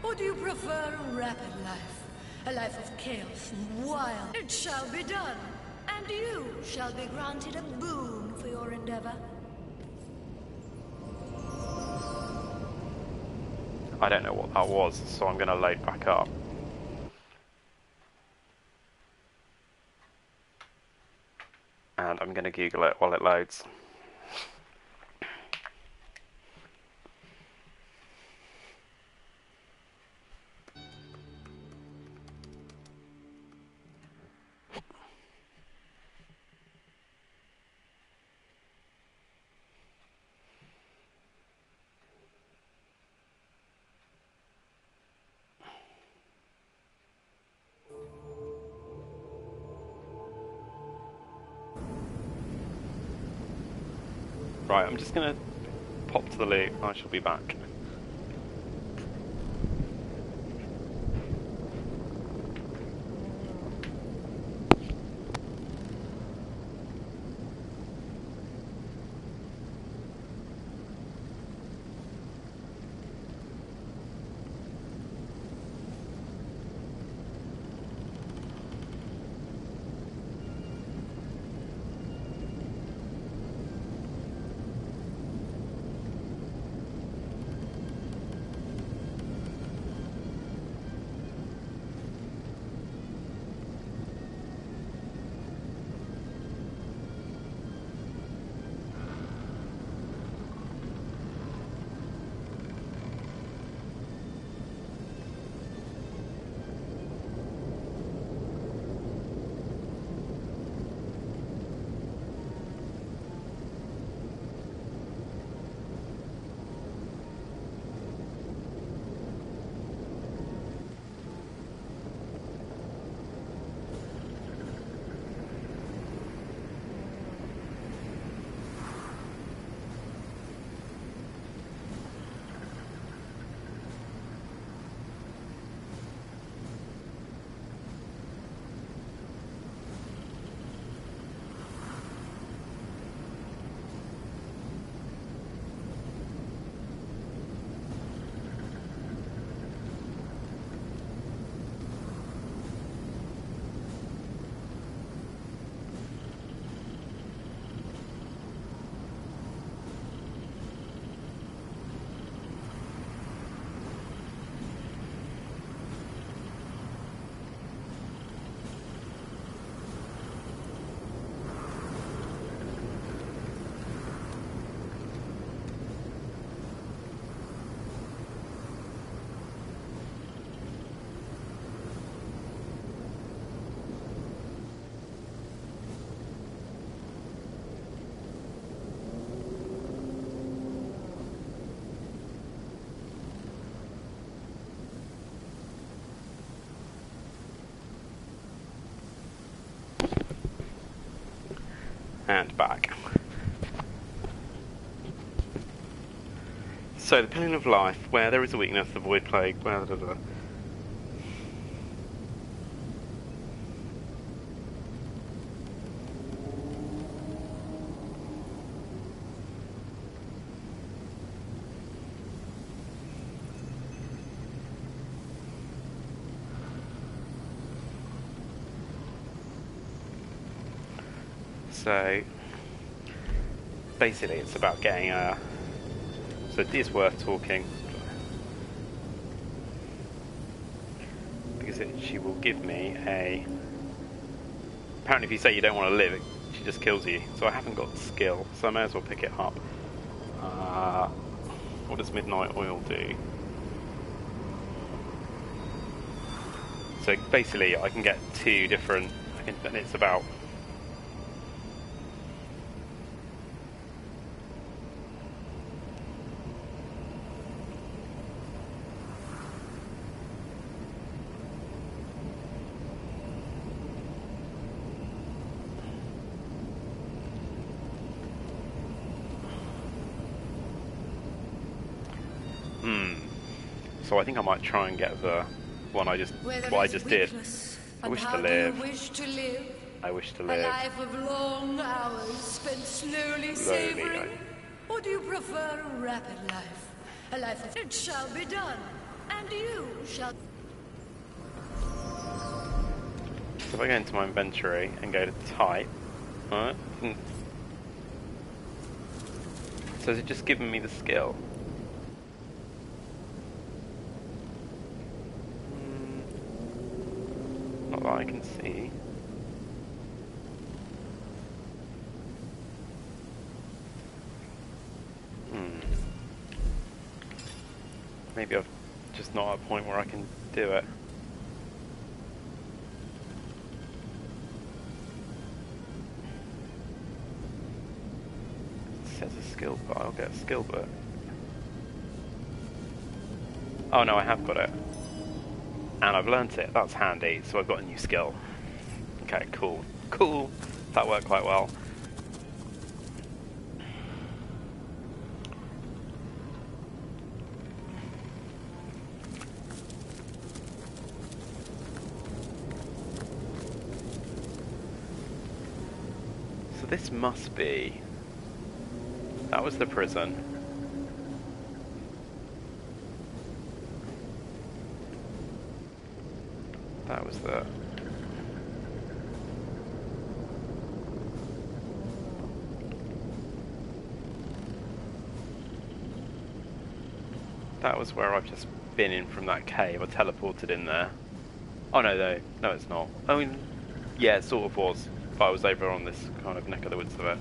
Or do you prefer a rapid life? A life of chaos and wild? It shall be done. And you shall be granted a boon for your endeavor. I don't know what that was, so I'm going to load back up. And I'm going to Google it while it loads. Right, I'm just going to pop to the loot. I shall be back. And back. So, the Pillar of Life, where there is a weakness, the Void Plague, blah, blah, blah. So, basically it's about getting a... So it is worth talking. Because she will give me a... Apparently if you say you don't want to live, she just kills you. So I haven't got skill, so I may as well pick it up. What does Midnight Oil do? So basically I can get two different... and it's about... So I think I might try and get the one I just did. I wish to live. I wish to live. A life of long hours spent slowly savoring? Or do you prefer a rapid life? A life of it shall be done, and you shall... So if I go into my inventory and go to type, right? So is it just giving me the skill? Not that I can see. Maybe I've just not at a point where I can do it. It says a skill, but I'll get a skill book. Oh no, I have got it. And I've learnt it, that's handy, so I've got a new skill. Okay, cool. Cool! That worked quite well. So this must be... That was the prison. That was the... That was where I've just been in from that cave. I teleported in there. Oh no, no it's not. I mean, yeah, it sort of was. But I was over on this kind of neck of the woods of it.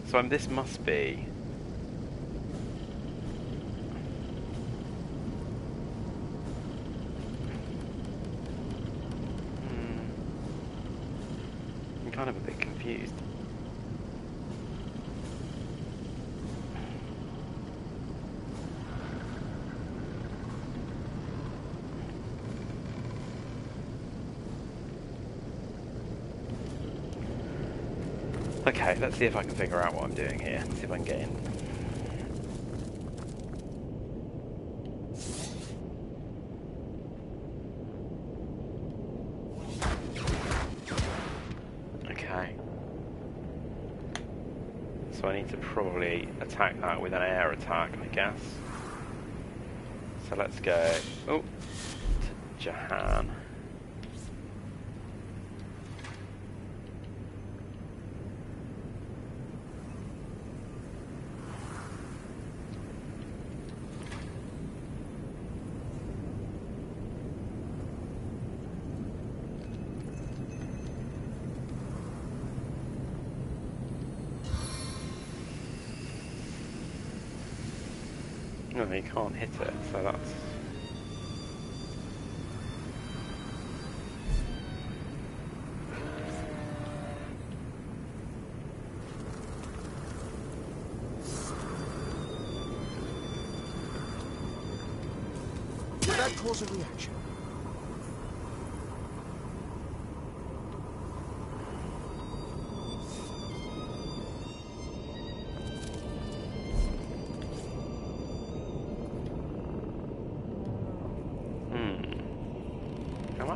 So this must be... I'm kind of a bit confused. Okay, let's see if I can figure out what I'm doing here. See if I can get in. Okay. So I need to probably attack that with an air attack, I guess. So let's go, to Jahan. No, you can't hit it, so that's... Did that cause a reaction?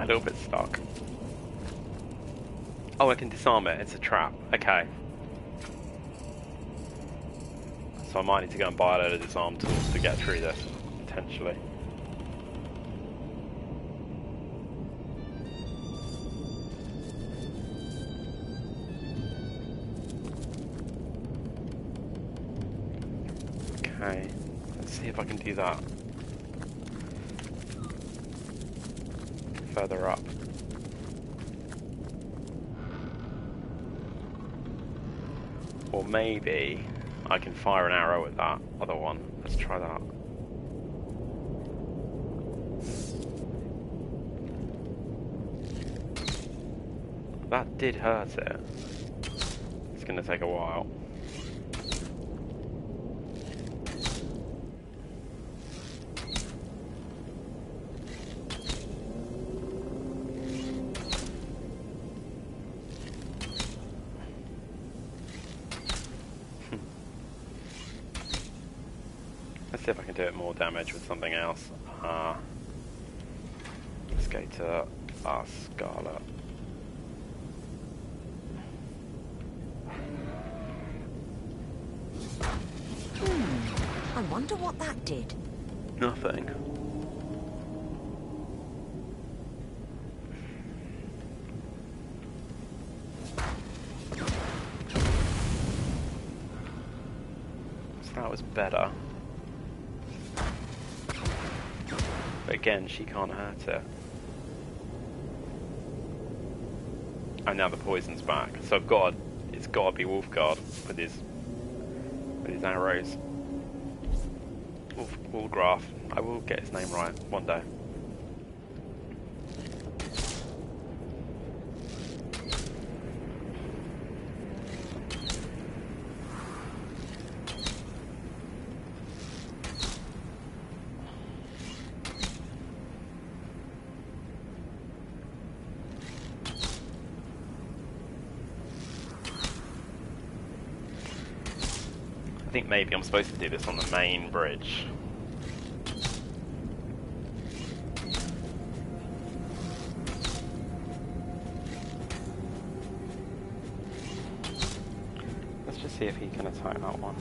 little bit stuck. Oh, I can disarm it. It's a trap. Okay. So I might need to go and buy a load of disarm tools to get through this, potentially. Okay, let's see if I can do that. Further up. Or maybe I can fire an arrow at that other one. Let's try that. That did hurt it. It's gonna take a while. Let's see if I can do it more damage with something else. Let's go to Scarlet. I wonder what that did. Nothing. So that was better. But again, she can't hurt it. And now the poison's back. So it's got to be Wolfguard with his arrows. Wolfgraf. I will get his name right one day. I think maybe I'm supposed to do this on the main bridge. Let's just see if he can attack that one.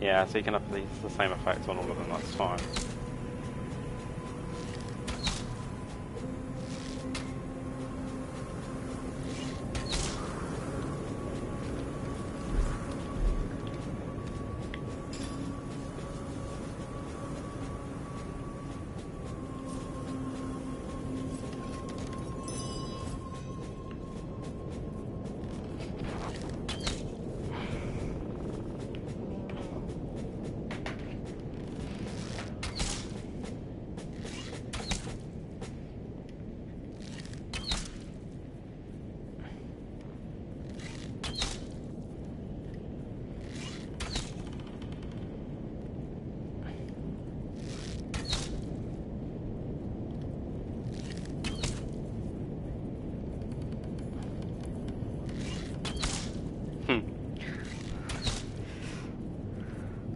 Yeah, so he can have the same effect on all of them, that's fine.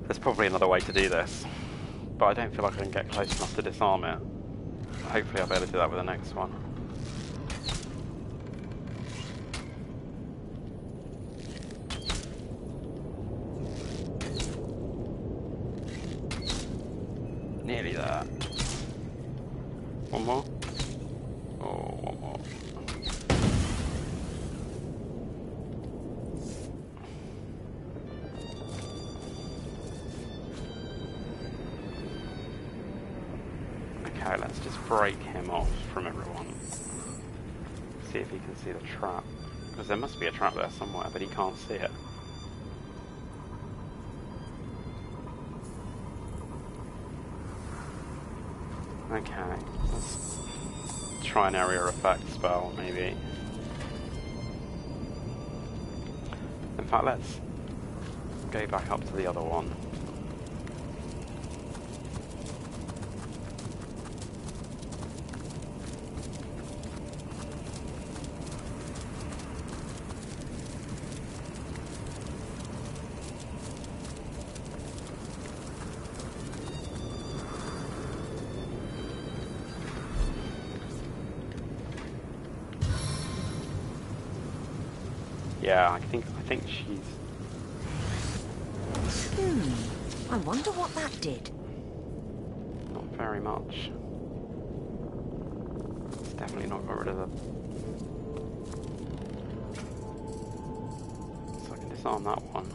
There's probably another way to do this, but I don't feel like I can get close enough to disarm it. Hopefully I'll be able to do that with the next one. Nearly there. One more? Oh, one more. Okay, let's just break him off from everyone. See if he can see the trap. Because there must be a trap there somewhere, but he can't see it. Okay, let's try an area effect spell, maybe. In fact, let's go back up to the other one. Yeah, I think she's... I wonder what that did. Not very much. It's definitely not got rid of the... So I can disarm that one.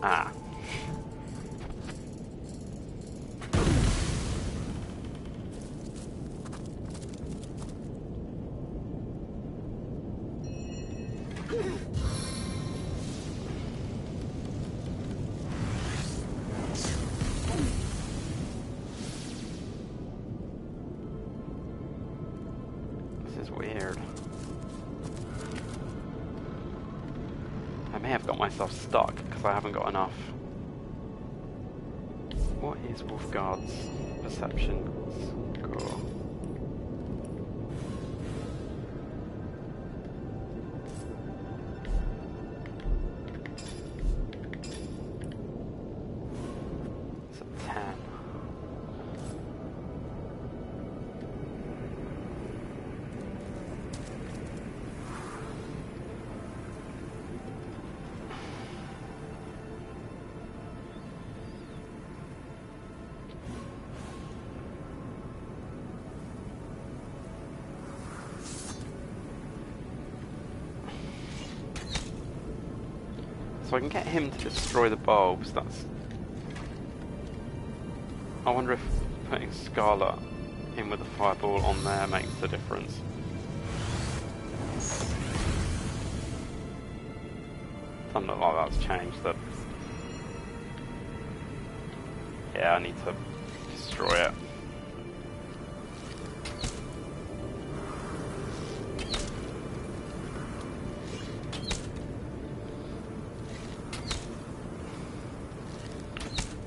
Ah. This is weird. I may have got myself stuck because I haven't got enough. What is Wolfguard's perception score? It's a 10. So I can get him to destroy the bulbs, that's... I wonder if putting Scarlet in with the fireball on there makes the difference. Doesn't look like that's changed that. Yeah, I need to destroy it.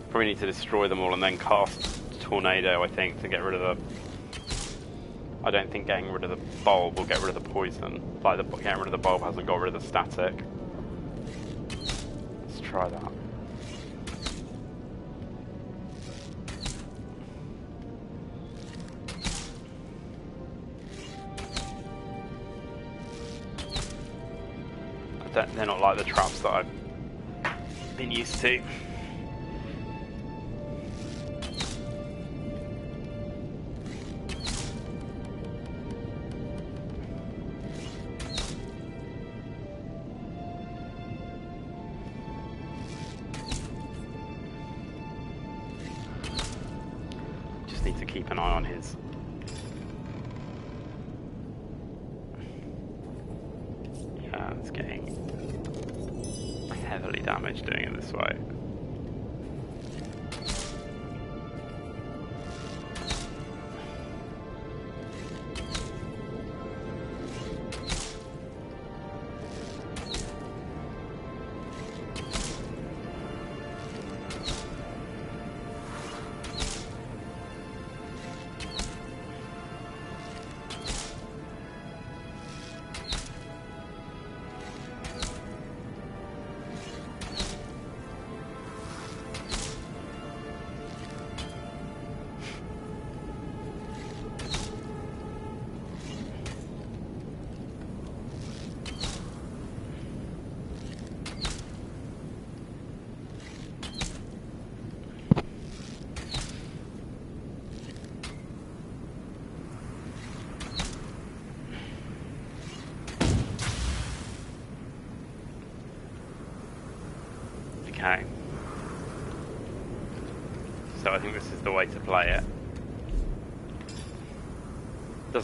Probably need to destroy them all and then cast Tornado, I think, to get rid of the... I don't think getting rid of the bulb will get rid of the poison. Like, getting rid of the bulb hasn't got rid of the static. Let's try that. They're not like the traps that I've been used to. Need to keep an eye on his. Yeah, it's getting heavily damaged doing it this way. Okay. So I think this is the way to play it.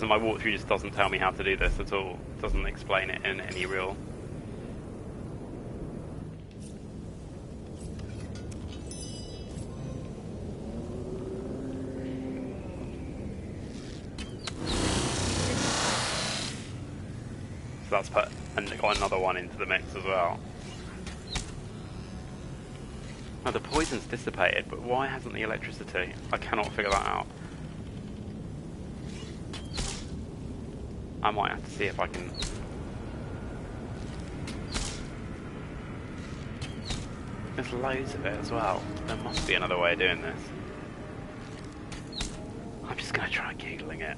My walkthrough just doesn't tell me how to do this at all. Doesn't explain it in any real... So that's put and got another one into the mix as well. Oh, the poison's dissipated, but why hasn't the electricity? I cannot figure that out. I might have to see if I can... There's loads of it as well. There must be another way of doing this. I'm just going to try Googling it.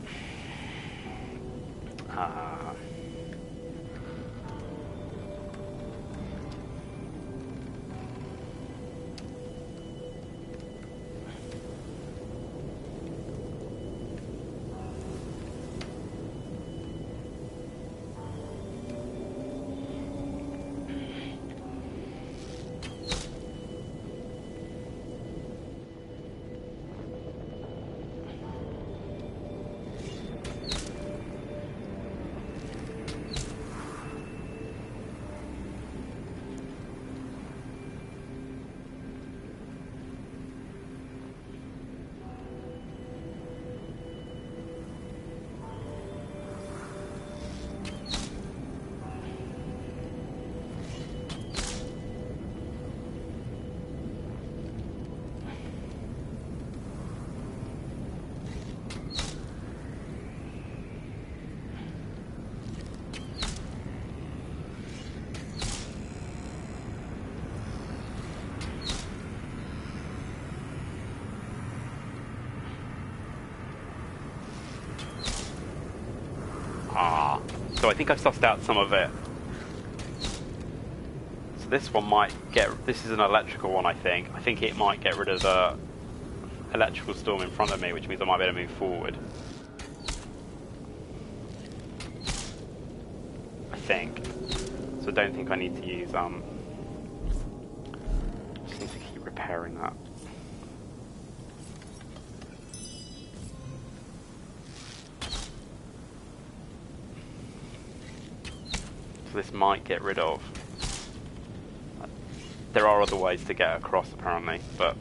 So I think I've sussed out some of it. So this one might get... This is an electrical one, I think. I think it might get rid of the electrical storm in front of me, which means I might be able to move forward. I think. So I don't think I need to use... just need to keep repairing that. This might get rid of. There are other ways to get across apparently, but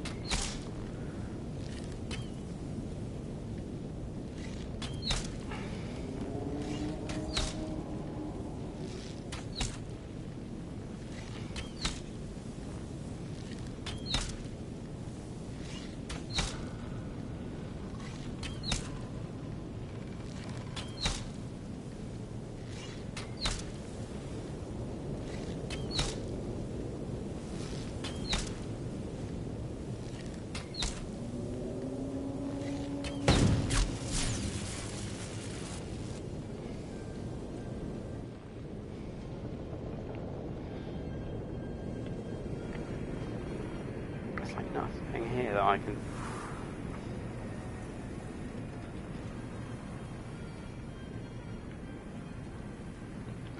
nothing here that I can...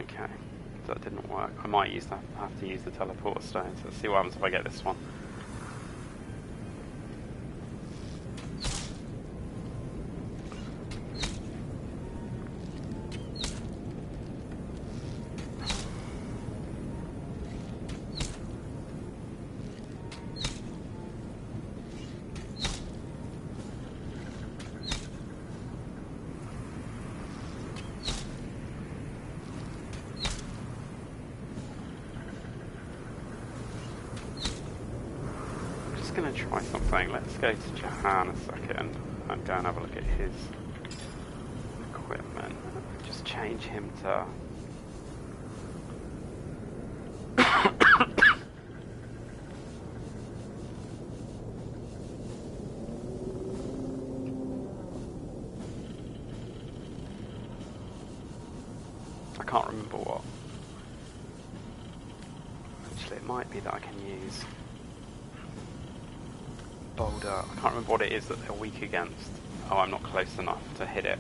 Okay, that didn't work. I might have to use the teleporter stone, so let's see what happens if I get this one. Going to try something. Let's go to Jahan a second and go and have a look at his equipment. Just change him to... I can't remember what. Actually, it might be that I can use... Boulder. I can't remember what it is that they're weak against. Oh, I'm not close enough to hit it.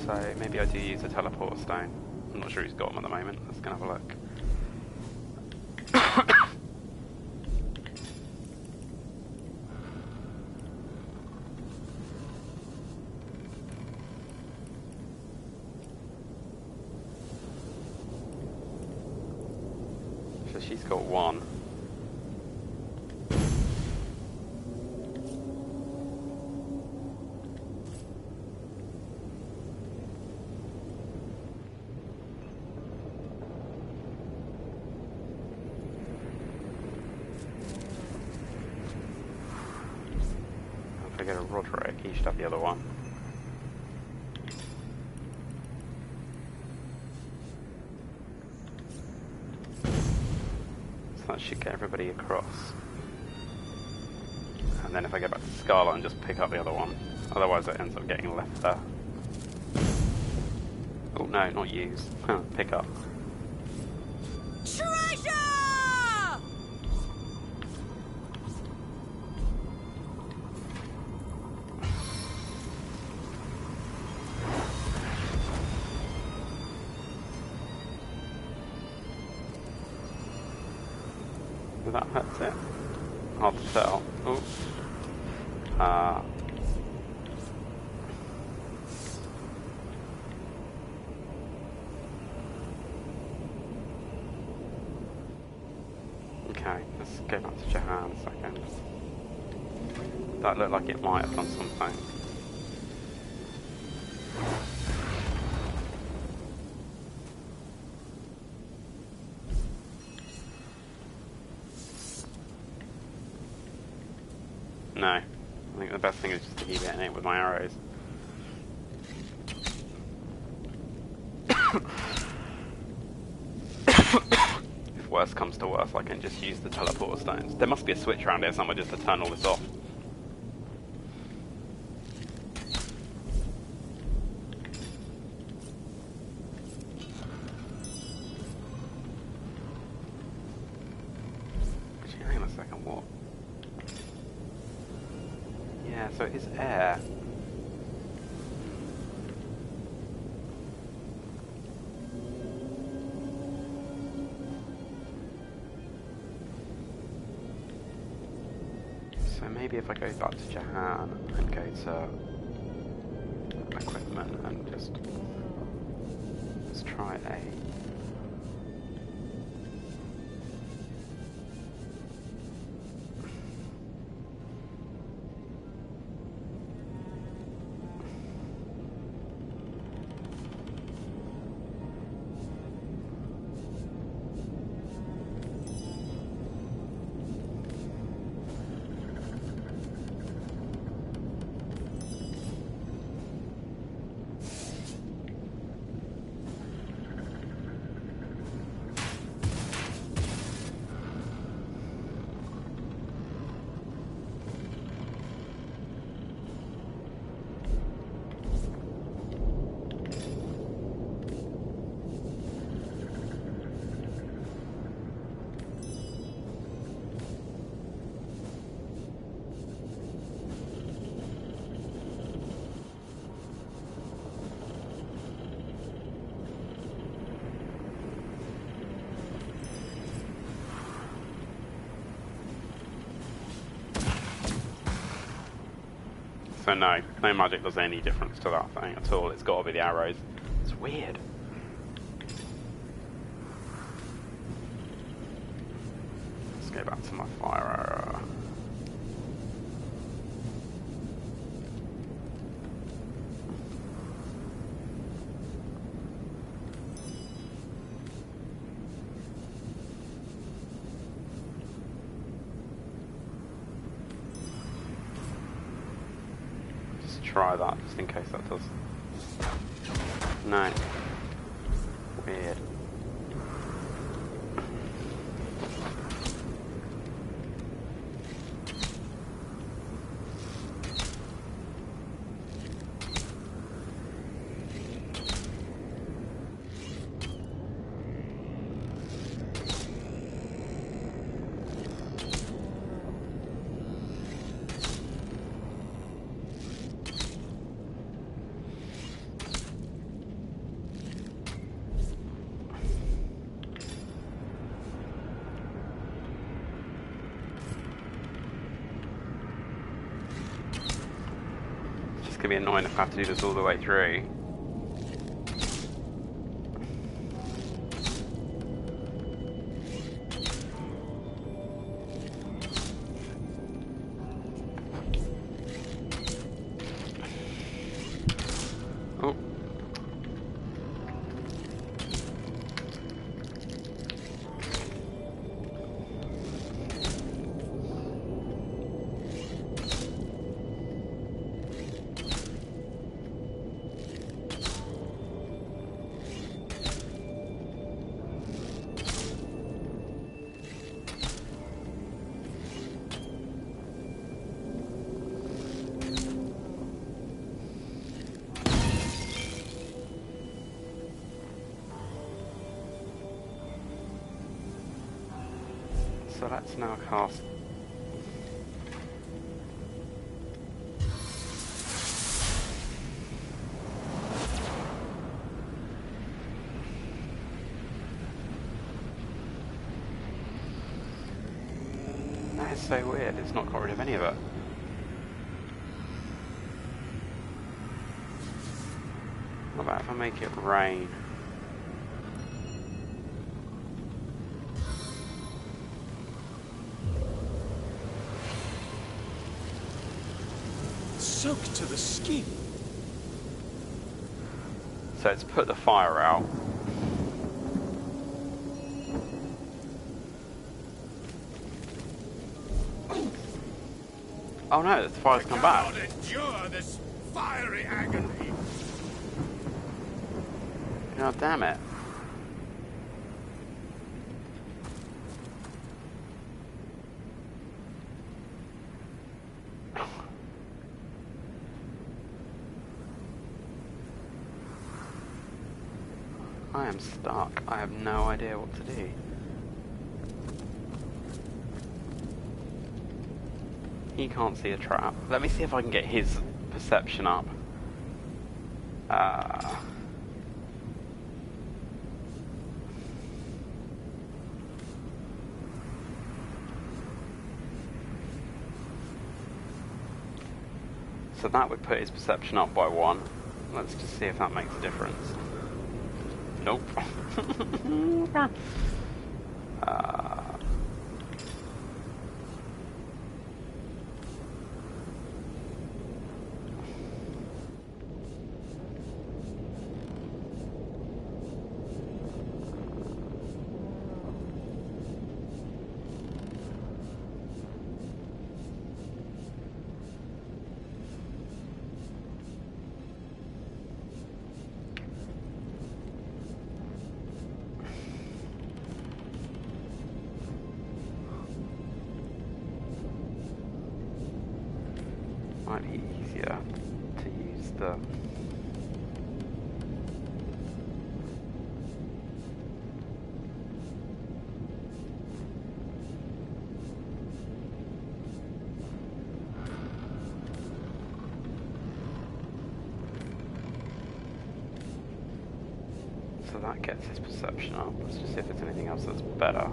So maybe I do use a teleporter stone. I'm not sure he's got them at the moment. Let's go and have a look. She's got one. If I get a Roderick, he should have the other one. That should get everybody across. And then if I go back to Scarlet and just pick up the other one. Otherwise it ends up getting left there. Oh no, not use. Pick up. Treasure! That hurts it. Hard to tell. Oh. Okay, let's go back to Jahan a second. That looked like it might have done something. No. I think the best thing is just to keep hitting it with my arrows. If worse comes to worse, I can just use the teleporter stones. There must be a switch around here somewhere just to turn all this off. Actually, hang on a second, what? Yeah, so it is air. So maybe if I go back to Jahan and go to equipment and just let's try a So no magic does any difference to that thing at all. It's got to be the arrows. It's weird. Let's go back to my fire arrow. Try that just in case that does. No. Weird. It's gonna be annoying if I have to do this all the way through. Oh. So let's now cast. That is so weird, it's not got rid of any of it. What about if I make it rain? Soaked to the skin. So it's put the fire out. Oh no, the fire's come back. I cannot endure this fiery agony. God damn it. I am stuck. I have no idea what to do. He can't see a trap. Let me see if I can get his perception up. So that would put his perception up by 1. Let's just see if that makes a difference. Nope. Might be easier to use the so that gets his perception up. Let's just see if there's anything else that's better.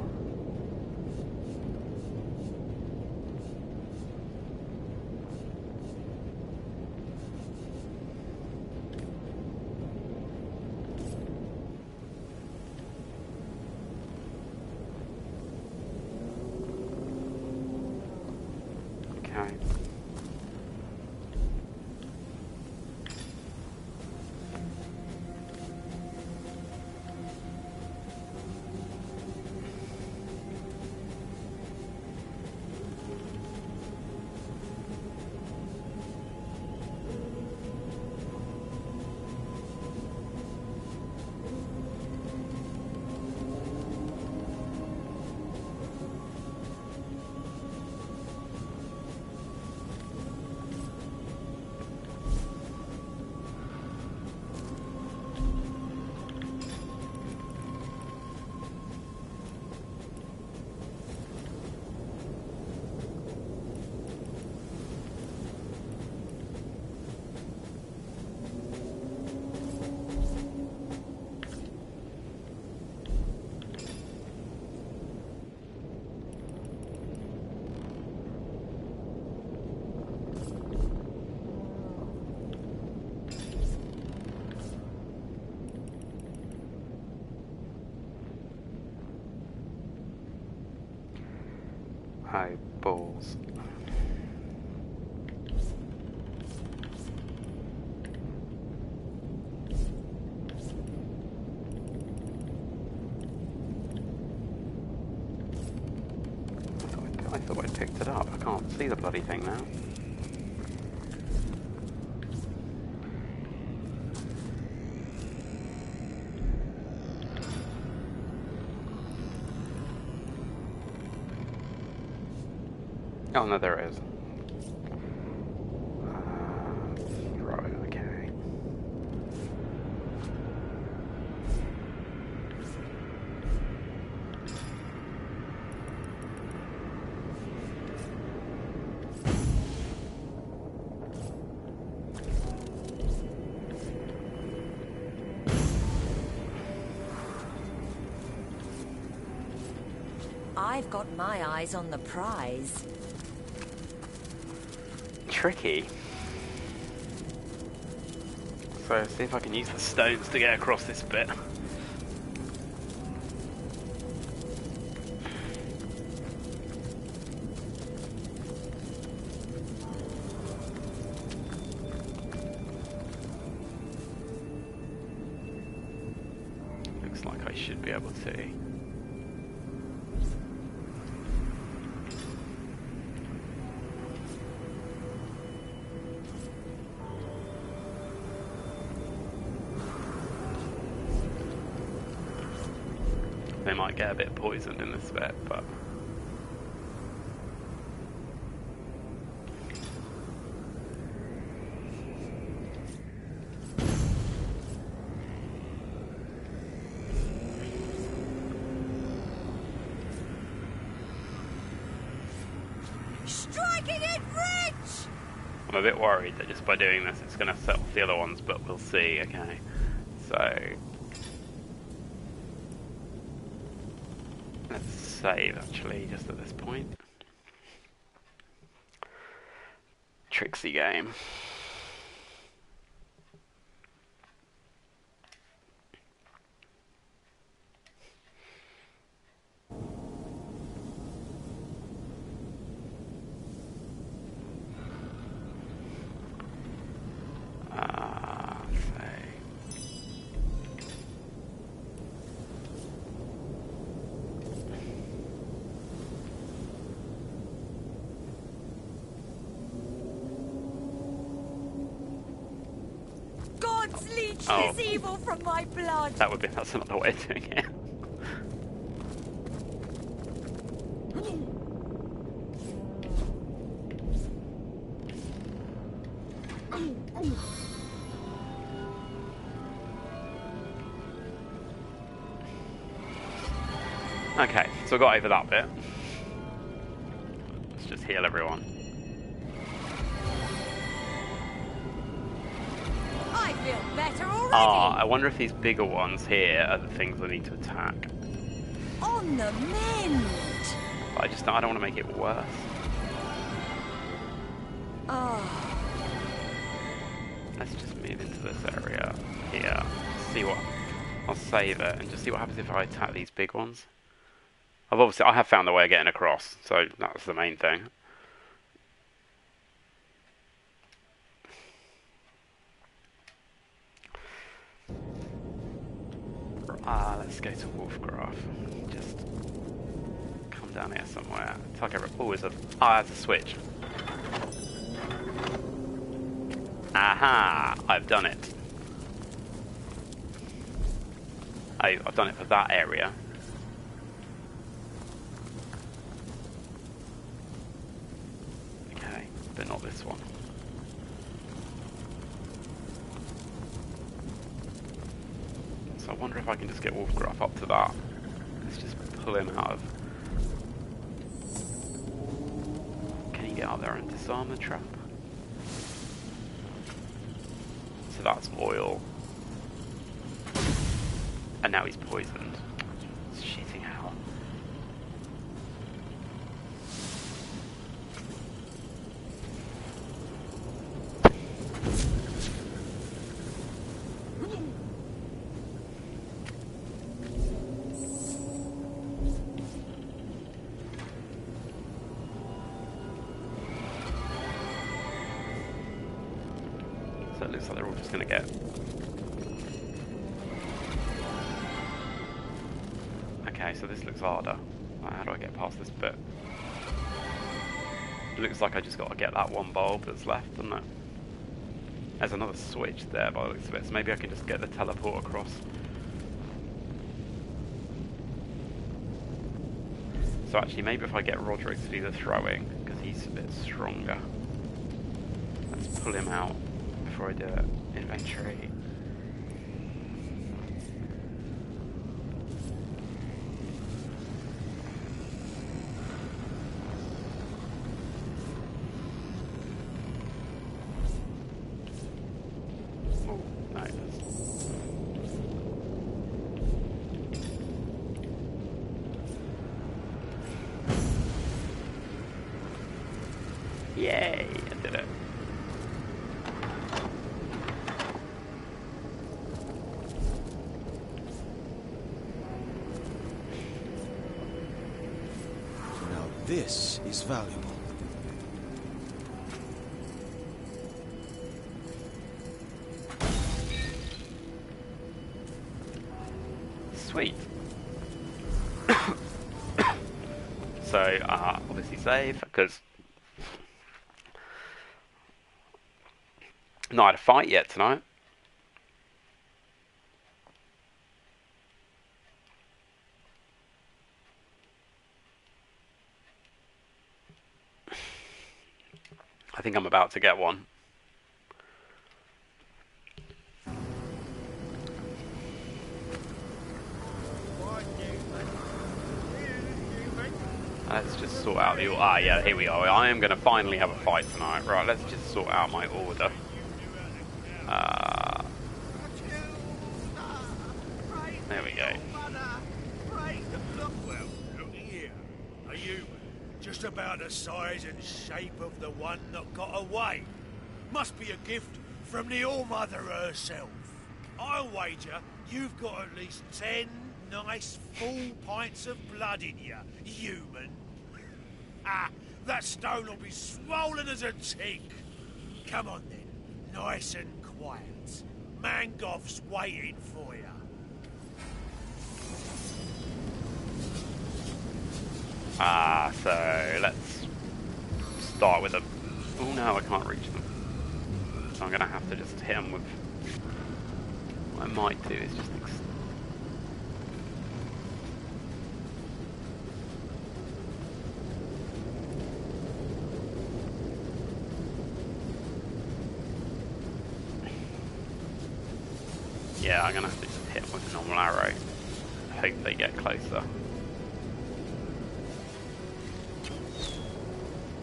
Oh, balls. I thought I'd picked it up. I can't see the bloody thing now. Oh no, there it is. Right, okay. I've got my eyes on the prize. Tricky. So see if I can use the stones to get across this bit. Looks like I should be able to. They might get a bit poisoned in this bit, but... Striking it rich! I'm a bit worried that just by doing this it's going to set off the other ones, but we'll see. Okay, so... let's save, actually, just at this point. Tricksy game. This evil from my blood. That's another way of doing it. Okay, so I got over that bit. Let's just heal everyone. I feel better already. Ah, I wonder if these bigger ones here are the things I need to attack. On the mend. But I don't want to make it worse. Oh. Let's just move into this area here. See what... I'll save it and just see what happens if I attack these big ones. I have found the way of getting across, so that's the main thing. Let's go to Wolfgraf. Just come down here somewhere. It's like there's a switch. Aha! I've done it. I've done it for that area. Okay, but not this one. So I wonder if I can just get Wolfgraf up to that. Let's just pull him out of... Can he get out there and disarm the trap? So that's oil. And now he's poisoned. It's shitting hell. So it looks like they're all just going to get... Okay, so this looks harder. How do I get past this bit? It looks like I just got to get that one bulb that's left, doesn't it? There's another switch there by the looks of it, so maybe I can just get the teleport across. So actually, maybe if I get Roderick to do the throwing, because he's a bit stronger. Let's pull him out before I do it. Inventory. Yay, I did it. Now this is valuable. Sweet. So, obviously save, because not had a fight yet tonight. I think I'm about to get one. Let's just sort out the... yeah, here we are. I am going to finally have a fight tonight. Right, let's just sort out my order. There we go. Well, look here. Are you just about the size and shape of the one that got away? Must be a gift from the All-Mother herself. I'll wager you've got at least 10 nice full pints of blood in you, human. That stone will be swollen as a tick. Come on then, nice and quiet. Mangoff's waiting for you. So let's start with a... Oh no, I can't reach them. So I'm going to have to just hit them with... What I might do is just... Yeah, I'm going to have to just hit them with a normal arrow. Hope they get closer.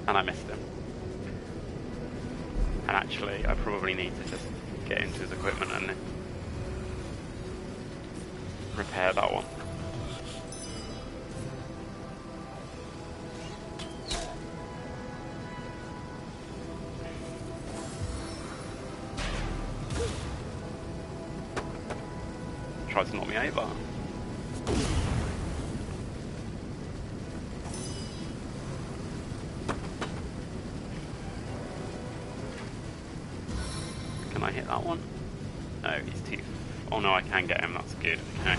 And I missed him. And actually, I probably need to just get into his equipment and repair that one. Tries to knock me over. Can I hit that one? No, he's too... Oh no, I can get him, that's good. Okay.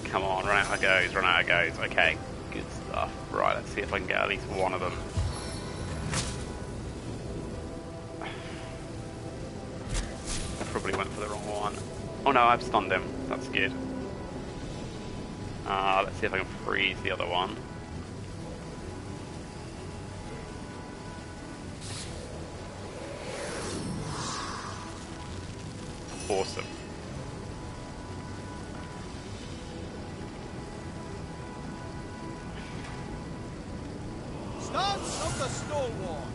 Come on, run out of goes, run out of goes. Okay, good stuff. Right, let's see if I can get at least one of them. I probably went for the wrong one. Oh no, I've stunned him. That's good. Let's see if I can freeze the other one. Awesome. Stance of the stalwart.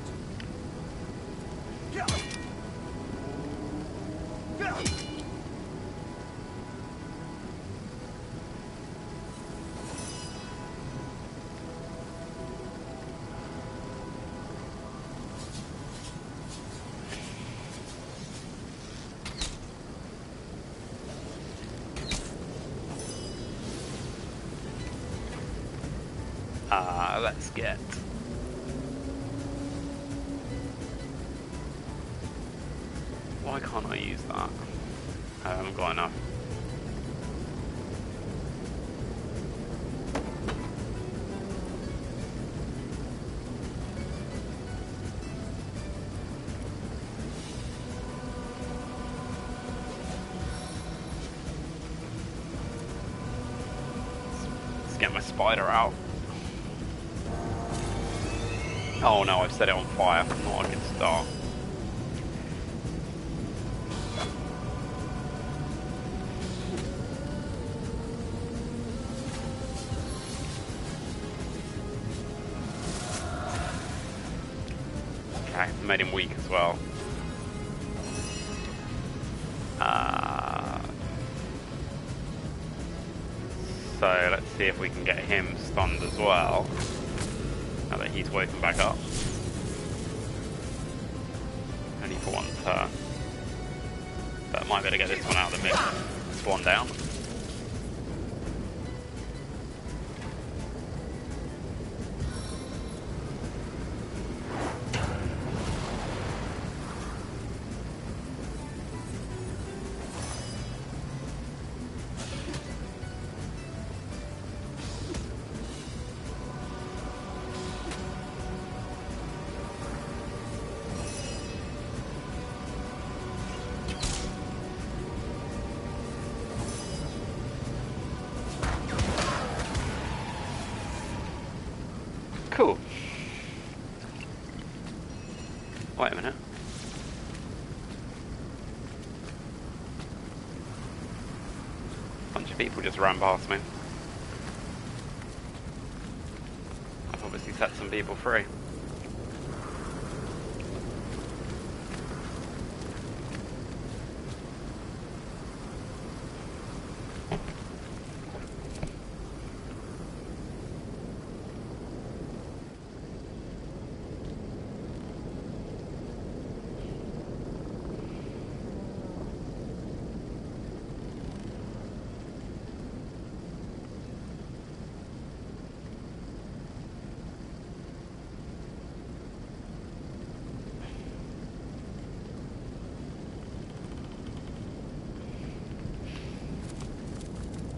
Let's get... Why can't I use that? I haven't got enough. Let's get my spider out. Oh no, I've set it on fire. Not a good start. Okay, Okay, made him weak as well. So let's see if we can get him stunned as well. Now that he's woken back up. Only for one turn. But might be able to get this one out of the mix. Swan down. Cool. Wait a minute. Bunch of people just ran past me. I've obviously set some people free.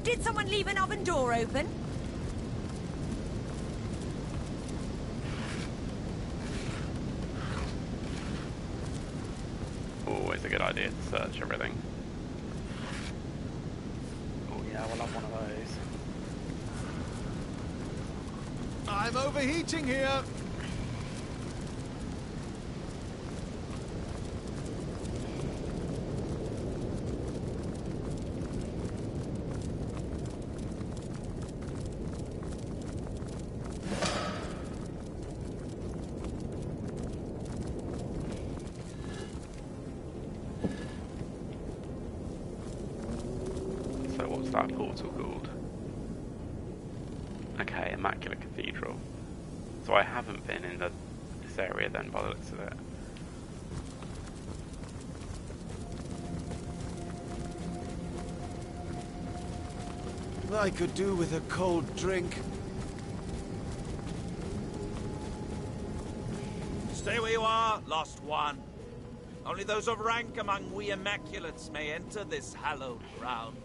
Did someone leave an oven door open? Always a good idea to search everything. Oh yeah, we'll have one of those. I'm overheating here. What's that portal called? Okay, Immaculate Cathedral. So I haven't been in this area then by the looks of it. I could do with a cold drink. Stay where you are, lost one. Only those of rank among we Immaculates may enter this hallowed ground.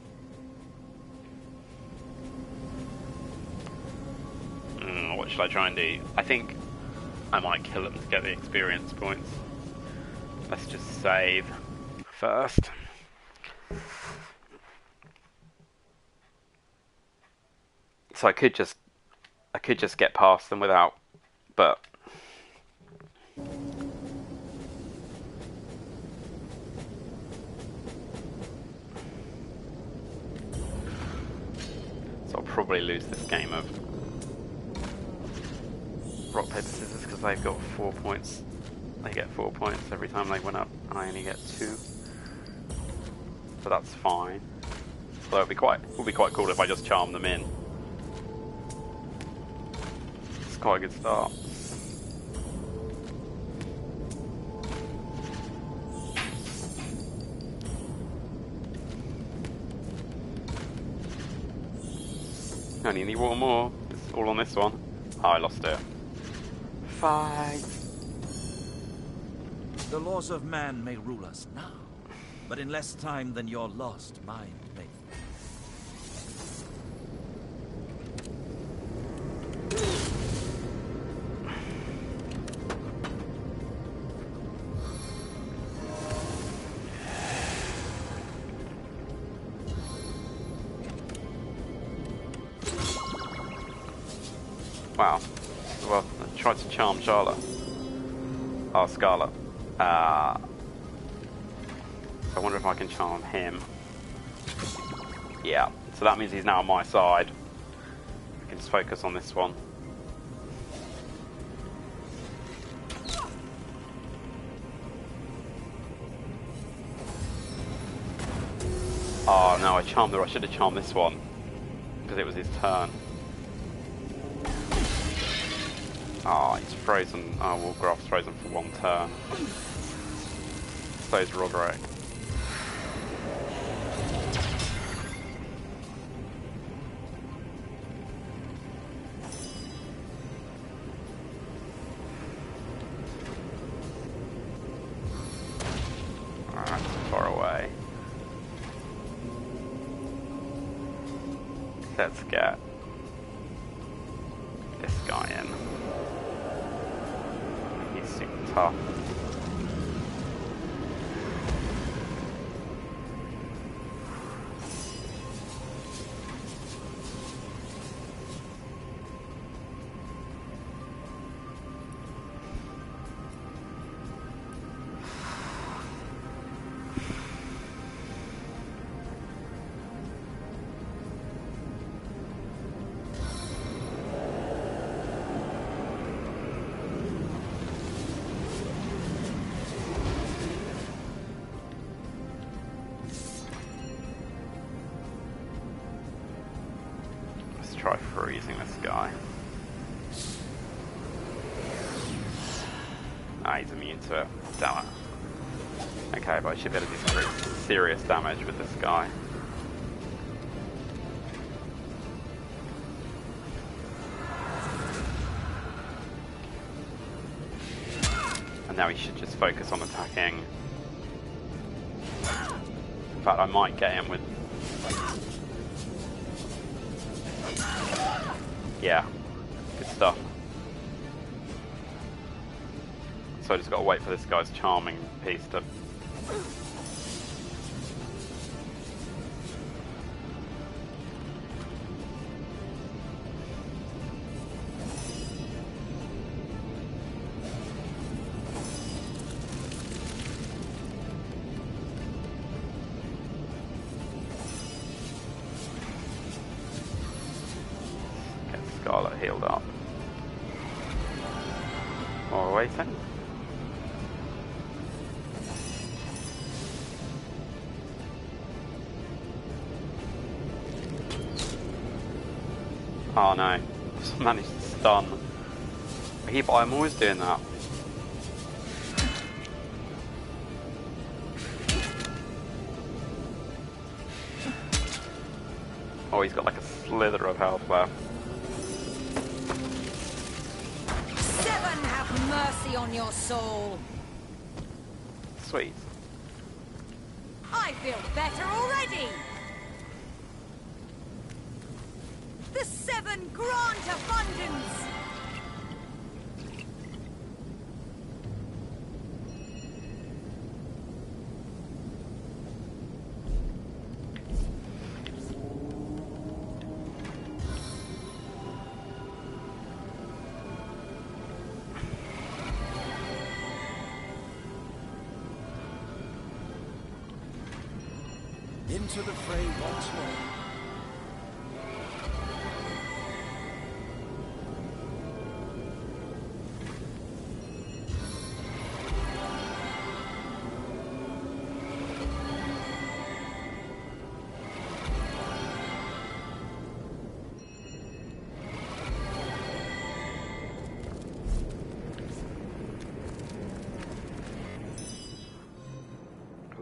What should I try and do? I think I might kill him to get the experience points. Let's just save first. So I could just get past them without, but so I'll probably lose this game of rock, paper, scissors because they've got 4 points. They get 4 points every time they went up, and I only get 2. So that's fine. So it would be quite cool if I just charm them in. It's quite a good start. Only need one more. It's all on this one. Oh, I lost it. Fight. The laws of man may rule us now, but in less time than your lost mind may. Wow. Well, I tried to charm Charlotte. Oh, Scarlet. I wonder if I can charm him. Yeah. So that means he's now on my side. I can just focus on this one. Oh no, I should have charmed this one. Because it was his turn. Oh, he's frozen. Oh, Wolgraff's frozen for one turn. So is Roderick. Alright, far away. Let's get this guy in. He's super tough. Try freezing this guy. Ah, he's immune to it. Damn it. Okay, but I should be able to do some pretty serious damage with this guy. And now he should just focus on attacking. In fact, I might get him with... Yeah, good stuff. So I just gotta wait for this guy's charming piece to... Scarlet healed up. While we're waiting. Oh no, just managed to stun. I'm always doing that. Oh, he's got like a slither of health left. Have mercy on your soul. Sweet. I feel better already. The seven grant abundance. Into the fray once more.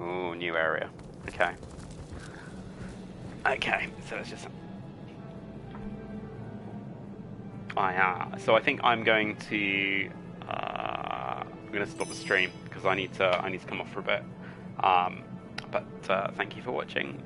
Ooh, new area. Okay. Okay, so it's just... so I think I'm going to stop the stream because I need to come off for a bit. But thank you for watching,